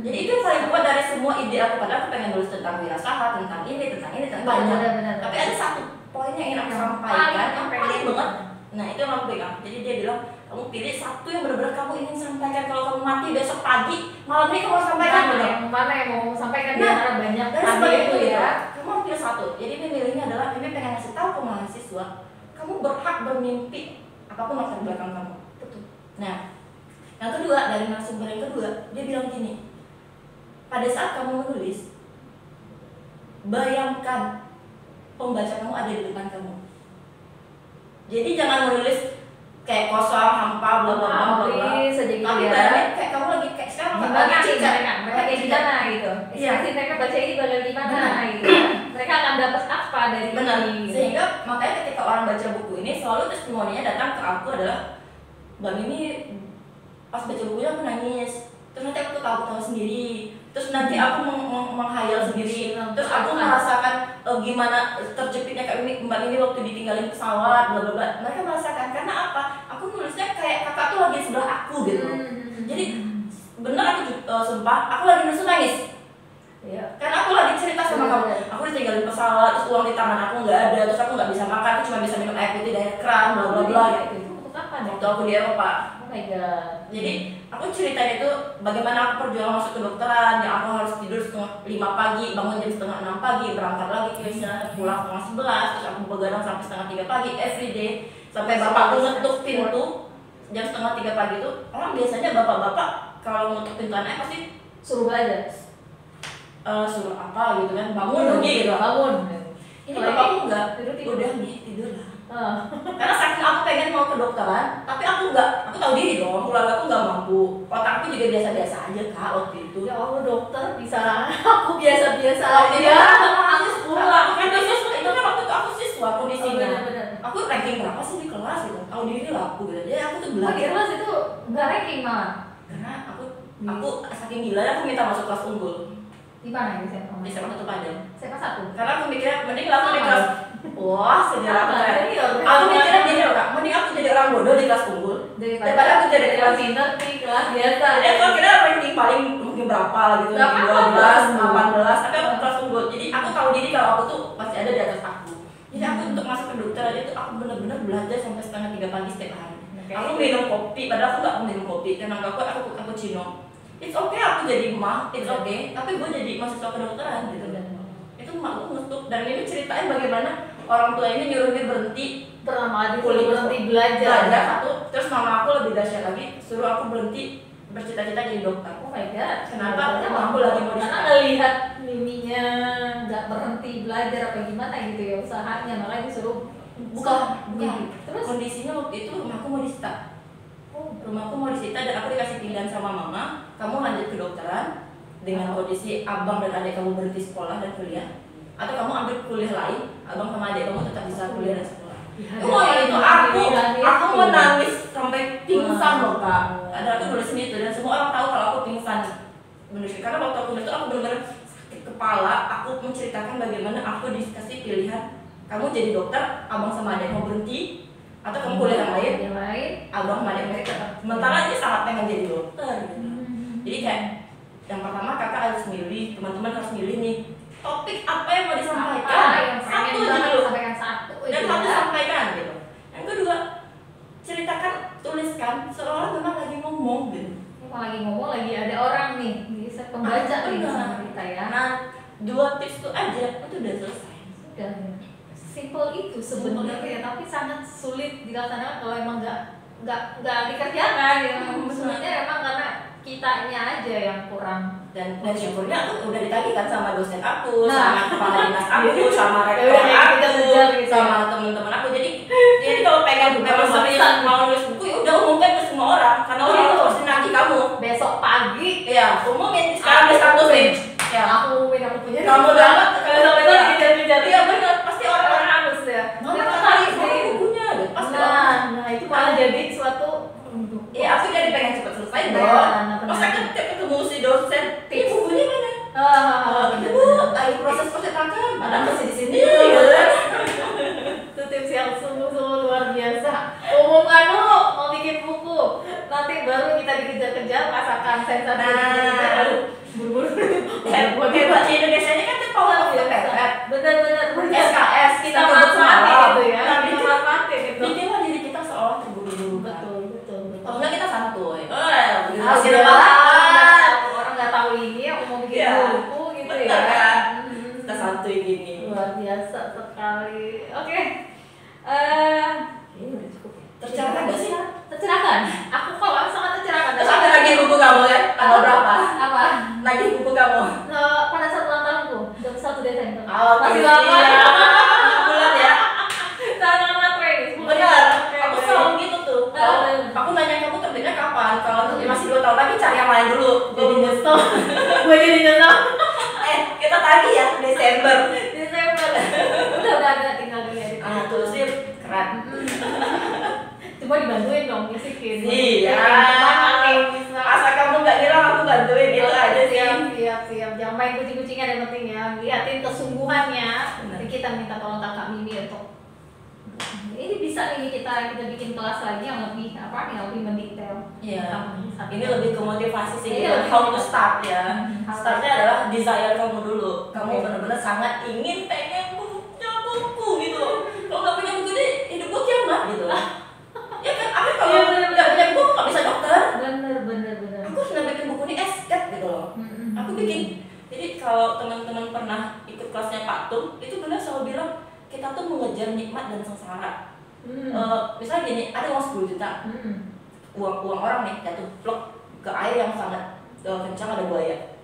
Jadi itu yang paling kuat dari semua ide aku. Padahal aku pengen nulis tentang wirausaha, tentang ini, tentang banyak. Tapi ada satu poin yang ingin aku sampaikan, yang paling banget. Nah itu yang aku pegang. Jadi dia bilang, kamu pilih satu yang benar-benar kamu ingin sampaikan. Kalau kamu mati besok pagi, malam ini kamu harus sampaikan. Mana yang mau sampaikan di antara banyak tadi itu ya. Kamu harus pilih satu. Jadi memilihnya adalah ini pengen ngasih tahu ke mahasiswa, kamu berhak bermimpi apapun latar belakang kamu. Betul. Nah, yang kedua dari narasumber yang kedua, dia bilang gini, pada saat kamu menulis, bayangkan pembaca kamu ada di depan kamu. Jadi jangan menulis kayak kosong, hampa, bla bla bla bla. Tapi bayangin kayak kamu lagi kayak sekarang mereka kayak di mana gitu. Ekspresi mereka baca ini bakal gimana gitu. Mereka akan dapat apa dari ini. Sehingga makanya ketika orang baca buku ini selalu testimoninya datang ke aku adalah, Bang ini pas baca bukunya aku nangis. Terus nanti aku tahu sendiri. Terus nanti aku menghayal sendiri. Terus aku merasakan gimana terjepitnya Kak Mbak ini waktu ditinggalin pesawat, bla bla bla. Mereka merasakan karena apa? Aku nulisnya kayak kakak tuh lagi sebelah aku gitu. Jadi bener aku sumpah, aku lagi nangis. Iya. Karena aku lagi cerita sama kamu. Aku ditinggalin pesawat, terus uang di tangan aku nggak ada, terus aku nggak bisa makan, aku cuma bisa minum air putih dari keran, bla bla bla. Itu kapan? Waktu aku di Eropa. Oh my god. Jadi aku ceritain itu bagaimana aku perjuangan masuk kedokteran, yang aku harus tidur setengah 5 pagi, bangun jam setengah 6 pagi, berangkat lagi ke istirahat, pulang setengah 11, terus aku begadang sampai setengah 3 pagi everyday, sampai bapakku ngetuk pintu jam setengah 3 pagi itu. Orang biasanya bapak-bapak kalau ngetuk pintu anaknya pasti suruh belajar, suruh apa gitu kan, bangun gitu, bangun. Ini bapakku enggak, udah nih tidur lah. Karena saking aku pengen mau kedokteran, tapi aku tahu diri dong, keluarga aku nggak mampu, otakku juga biasa-biasa aja Kak waktu itu. Ya Allah dokter bisa, aku biasa-biasa aja. Aku sekolah, kan itu kan waktu itu aku siswa kondisinya. Aku ranking berapa sih di kelas gitu, tahu diri lah aku gitu. Jadi aku tuh belajar. Di kelas itu nggak ranking malah. Karena aku saking gila aku minta masuk kelas unggul. Di mana ya SMA? Di SMA 1 Padang. SMA 1. Karena aku mikirnya mending aku di kelas. Wah, sejarah banget. Aku mikirnya gini loh Kak, mending aku jadi orang bodoh di kelas unggul daripada aku jadi kelas pintar di kelas biasa. Jadi aku kira ranking paling mungkin berapa gitu, 12, 18, tapi aku kelas unggul. Jadi aku tahu diri kalau aku tuh masih ada di atas aku. Jadi aku untuk masuk ke dokter aja tuh aku benar-benar belajar sampai setengah 3 pagi setiap hari. Aku minum kopi, padahal aku nggak minum kopi karena aku cino. It's okay aku jadi mah, it's okay. Tapi gue jadi mahasiswa kedokteran gitu. Itu emakku ngetuk, dan ini ceritain bagaimana orang tua ini nyuruh dia berhenti berhenti belajar satu. Terus mama aku lebih dahsyat lagi, suruh aku berhenti bercita-cita jadi dokter. Oh my god, kenapa? Karena aku lagi mau karena ngelihat miminya nggak berhenti belajar apa gimana gitu ya usahanya, malah disuruh bukan. Terus kondisinya waktu itu rumahku mau disita. Rumahku mau disita dan aku dikasih pilihan sama mama, kamu lanjut kedokteran dengan kondisi abang dan adik kamu berhenti sekolah dan kuliah, atau kamu ambil kuliah lain, abang sama adik kamu tetap bisa kuliah dan sekolah. Itu aku menangis sampai pingsan loh Kak. Ada aku nulisin itu dan semua orang tahu kalau aku pingsan. Karena waktu aku nulis itu aku benar-benar sakit kepala. Aku menceritakan bagaimana aku dikasih pilihan, kamu jadi dokter, abang sama adek mau berhenti, atau kamu kuliah yang lain, abang sama adek mereka. Sementara ini sangat pengen jadi dokter. Jadi kayak yang pertama kakak harus milih, teman-teman harus milih nih topik apa yang mau disampaikan, satu aja dulu, dan harus sampaikan gitu. Yang kedua, ceritakan, tuliskan seolah memang lagi ngomong gitu. Lagi ada orang nih, bisa pembaca nih sama kita ya. Nah, 2 tips itu aja, itu udah selesai. Sudah, simple itu sebenarnya, tapi sangat sulit dilaksanakan kalau emang nggak dikerjakan ya. Sebenarnya emang karena kitanya aja yang kurang. Dan syukurnya aku udah ditagih kan sama dosen aku, sama kepala dinas aku, sama rektor aku, sama teman-teman aku. Jadi kalau pengen memang serius mau nulis buku, ya udah umumkan ke semua orang, karena orang itu pasti nagih kamu. Besok pagi, ya umumin sekarang disatuin. Ya aku umumin aku punya. Kamu dapat kalau sampai itu dikejar-kejar. Iya benar, pasti orang-orang harus ya. Mama kali bukunya, pasti. Nah itu malah jadi suatu. Iya, aku jadi pengen cepat selesai dong. Pas aku ketemu si dosen, ini bukunya mana? Bu, ayo proses percetakan. Padahal masih di sini. Itu tips yang sungguh-sungguh luar biasa. Umumkan dulu mau bikin buku, nanti baru kita dikejar-kejar masakan sensasi. Baru buru-buru. Hebat di Indonesia ini kan power of the pepet. Bener-bener. SKS kita manfaatin itu ya. Kita manfaatin itu. Bikinlah diri kita seolah terburu-buru. Betul. Kalau enggak kita santuy. Orang nggak tahu ini aku mau bikin buku gitu ya. Kita santuy gini. Luar biasa sekali. Oke. Ini udah cukup ya. Tercerahkan nggak sih? Tercerahkan. Aku kalau sangat tercerahkan. Terus ada lagi buku kamu kan? Tanggal berapa? Apa? Lagi buku kamu? Pada saat ulang tahunku, 21 Desember. Masih lama. Bulan ya. Tanggal matre. Benar. Aku selalu gitu tuh. Aku nanya kamu terbitnya kapan? Kalau masih 2 tahun lagi cari yang lain dulu. Jadi nyesel. Gue jadi nyesel. Kita tagih ya Desember. Udah ada tinggal dilihat. Tuh sih keren. Cuma dibantuin dong ngisikin. Iya. Asal kamu nggak bilang aku bantuin itu aja sih. Siap. Jangan main kucing-kucingan yang penting ya. Lihatin kesungguhannya. Kita minta tolong Kakak Mimi untuk ini bisa nih kita bikin kelas lagi yang lebih mendetail. Iya. Ini lebih ke motivasi sih. How to start ya. Startnya adalah desire kamu dulu. Kamu benar-benar sangat ingin pengen punya buku gitu. Kalau nggak punya buku ini hidup gue kiamat gitu. Ya kan? Aku kalau nggak punya buku nggak bisa dokter. Bener. Aku harus bikin buku ini esket gitu loh. Aku bikin. Jadi kalau teman-teman pernah ikut kelasnya Pak Tum, itu benar selalu bilang kita tuh mengejar nikmat dan sengsara. Misalnya gini, ada uang 10 juta, uang orang nih jatuh plok ke air yang sangat kencang, ada buaya.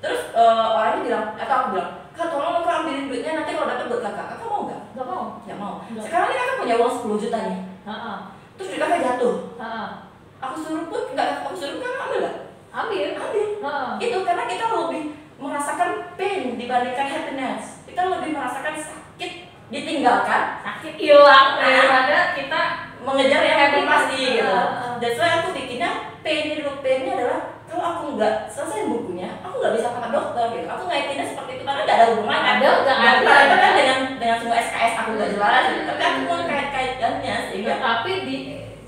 Terus orangnya bilang, atau aku bilang, Kak tolong Kak ambilin duitnya, nanti kalau dapat buat kakak. Kakak mau nggak? Nggak mau. Sekarang ini kakak punya uang 10 juta nih. Terus duit kakak jatuh. Aku suruh kakak ambil nggak? Ambil. Itu karena kita lebih merasakan pain dibandingkan happiness. Kita lebih merasakan sakit ditinggalkan, sakit hilang daripada kita mengejar yang happy pasti gitu. That's why aku bikinnya painnya adalah kalau aku nggak selesai bukunya, aku nggak bisa kakak dokter gitu. Aku ngaitinnya seperti itu karena nggak ada hubungannya. Ada kan dengan semua SKS aku nggak jelas gitu. Tapi aku mau kait-kaitannya sehingga. Tapi di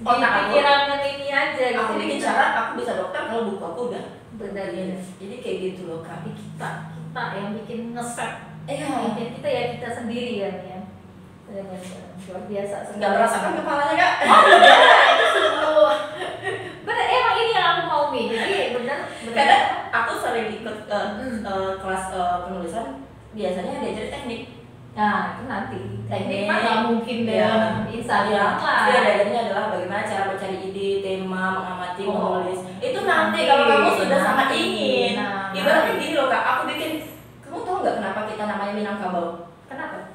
pikiran ini aja gitu. Aku bikin cara aku bisa dokter kalau buku aku udah. Benar. Jadi kayak gitu loh Kak. Kita yang bikin ngeset. Kita kita sendiri ya. Luar biasa. Nggak merasakan kepalanya Kak? Itu sungguh. Bener, emang ini yang aku mau nih. Jadi bener. Karena aku sering ikut kelas penulisan, biasanya diajar teknik. Nah, itu nanti. Teknik mah nggak mungkin dengan Instagram lah. Iya, diajarnya adalah bagaimana cara mencari ide, tema, mengamati, menulis. Itu nanti kalau kamu sudah sangat ingin. Ibaratnya gini loh Kak, aku bikin. Kamu tahu nggak kenapa kita namanya Minangkabau? Kenapa?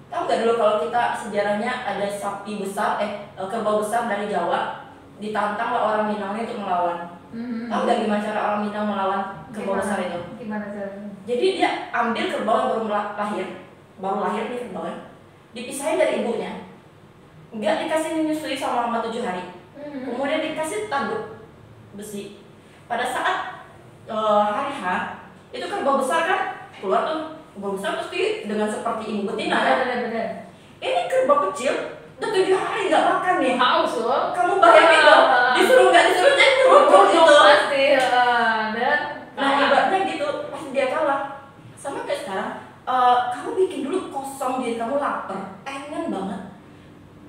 Tahu nggak dulu kalau kita sejarahnya ada sapi besar, kerbau besar dari Jawa, ditantanglah orang Minangnya untuk melawan. Tahu nggak gimana cara orang Minang melawan kerbau besar itu? Gimana caranya? Jadi dia ambil kerbau yang baru lahir nih kerbau, dipisahin dari ibunya, nggak dikasih menyusui selama 7 hari. kemudian dikasih tanduk besi. Pada saat hari H itu kerbau besar kan keluar tuh, kerbau besar pasti dengan seperti ibu betina ya. Benar. Ini kerbau kecil udah 7 hari nggak makan nih. Haus loh. Kamu bayangin dong, disuruh nggak disuruh jadi nyeruduk gitu. Pasti. Dan Nah ibaratnya gitu, pasti dia kalah. Sama kayak sekarang, kamu bikin dulu kosong diri kamu lapar, pengen banget.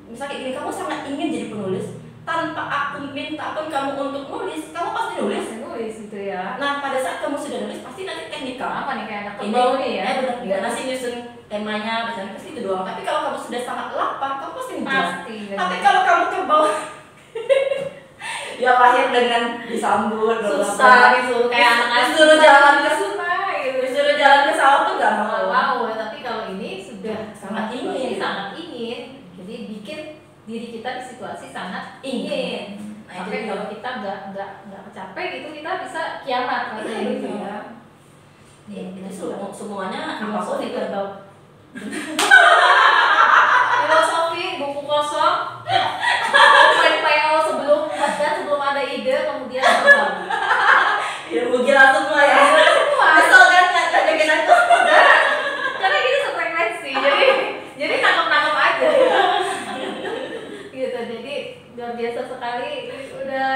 Misalnya kayak gini, kamu sangat ingin jadi penulis, tanpa aku minta pun kamu untuk nulis, kamu pasti nulis. nulis gitu ya. Nah pada saat kamu sudah nulis, pasti nanti teknikal. Apa nih kayak anak Ini kerbau nih ya? benar nasi nyusun temanya, misalnya pasti itu doang. Tapi kalau kamu sudah sangat lapar, kamu pasti ngejar. Tapi kalau kamu kerbau ya lahir dengan disambut, susah gitu, kayak anak-anak disuruh jalan ke sungai gitu. disuruh jalan ke sawah tuh gak mau. Wow, tapi kalau ini sudah Sangat ingin. Jadi bikin diri kita di situasi sangat Ingin. ingin. Nah, Sampai itu kalau kita nggak capek gitu, kita bisa kiamat rasanya gitu ya. Ya, itu semuanya apapun Apapun itu. itu filosofi buku kosong. PO sebelum ada ide, kemudian terbang. Ya gila semua ya. Kesel kan ngajakin aku. Karena ini sefrekuensi, jadi nangkep aja. Gitu, jadi luar biasa sekali. Udah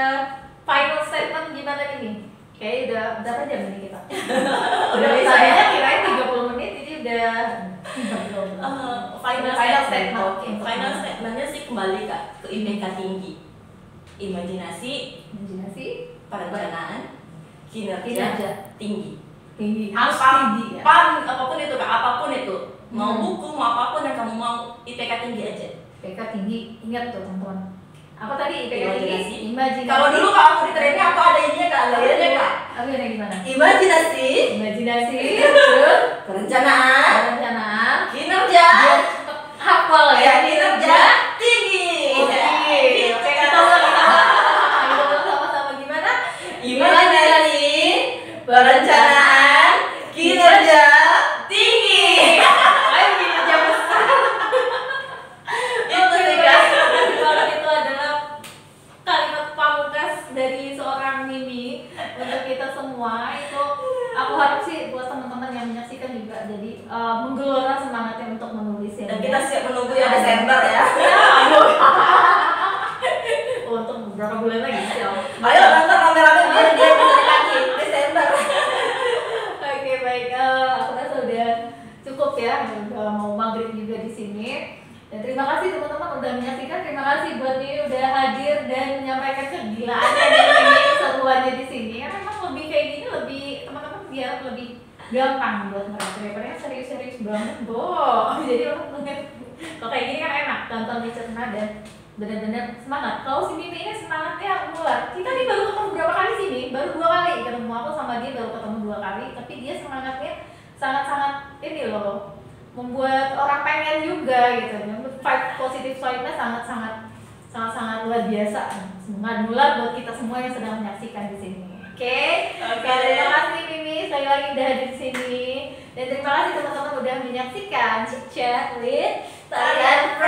final statement gimana ini? Kayaknya udah berapa jam ini kita? Udah bisa ya? tadinya kirain 30 menit, jadi udah Final statement. Oke, final statementnya sih kembali ke IPK tinggi. Imajinasi, perencanaan, kinerja tinggi. Harus tinggi ya. Apapun itu Kak, apapun itu. Mau buku, mau apapun yang kamu mau, IPK tinggi aja. IPK tinggi, ingat tuh teman-teman. Apa tadi IPK Imajinasi. tinggi? Imajinasi. Kalau dulu kalau aku di training aku ada ininya Kak, layarnya Kak. Aku yang gimana? Imajinasi, Terus perencanaan, kinerja, biar cepet hafal ya. kinerja tinggi. Oke, kita ulang sama-sama gimana? Imajinasi, perencanaan, kinerja tinggi. Ayo kinerja besar. Itu sih Kak. Kalau itu adalah kalimat pamungkas dari seorang Mimi untuk kita semua. Itu aku harap sih buat teman-teman yang menyaksikan juga jadi menggelora semangatnya untuk menulis ya. Dan kita siap menunggu ya Desember ya. Untuk beberapa bulan lagi sih. Ayo nonton rame-rame biar dia bisa dikasih Desember. Oke baik, aku rasa udah cukup ya, udah mau maghrib juga di sini. Dan terima kasih teman-teman udah menyaksikan, terima kasih buat Mimi udah hadir dan menyampaikan kegilaannya di sini, keseruannya di sini. Karena memang lebih kayak gini lebih teman-teman biar lebih gampang buat mereka daripada yang serius-serius banget, Jadi orang melihat kalau kayak gini kan enak, tonton dicerna dan benar-benar semangat. Kalau si Mimi ini semangatnya mulai. Kita nih baru ketemu berapa kali sini? Baru 2 kali ketemu, aku sama dia baru ketemu 2 kali, tapi dia semangatnya sangat-sangat ini loh, membuat orang pengen juga gitu. Vibe positif vibe-nya sangat-sangat luar biasa. Semangat nular buat kita semua yang sedang menyaksikan di sini. Oke. Terima kasih Mimi sekali lagi udah hadir di sini. Dan terima kasih teman-teman udah menyaksikan Chit Chat with Tarian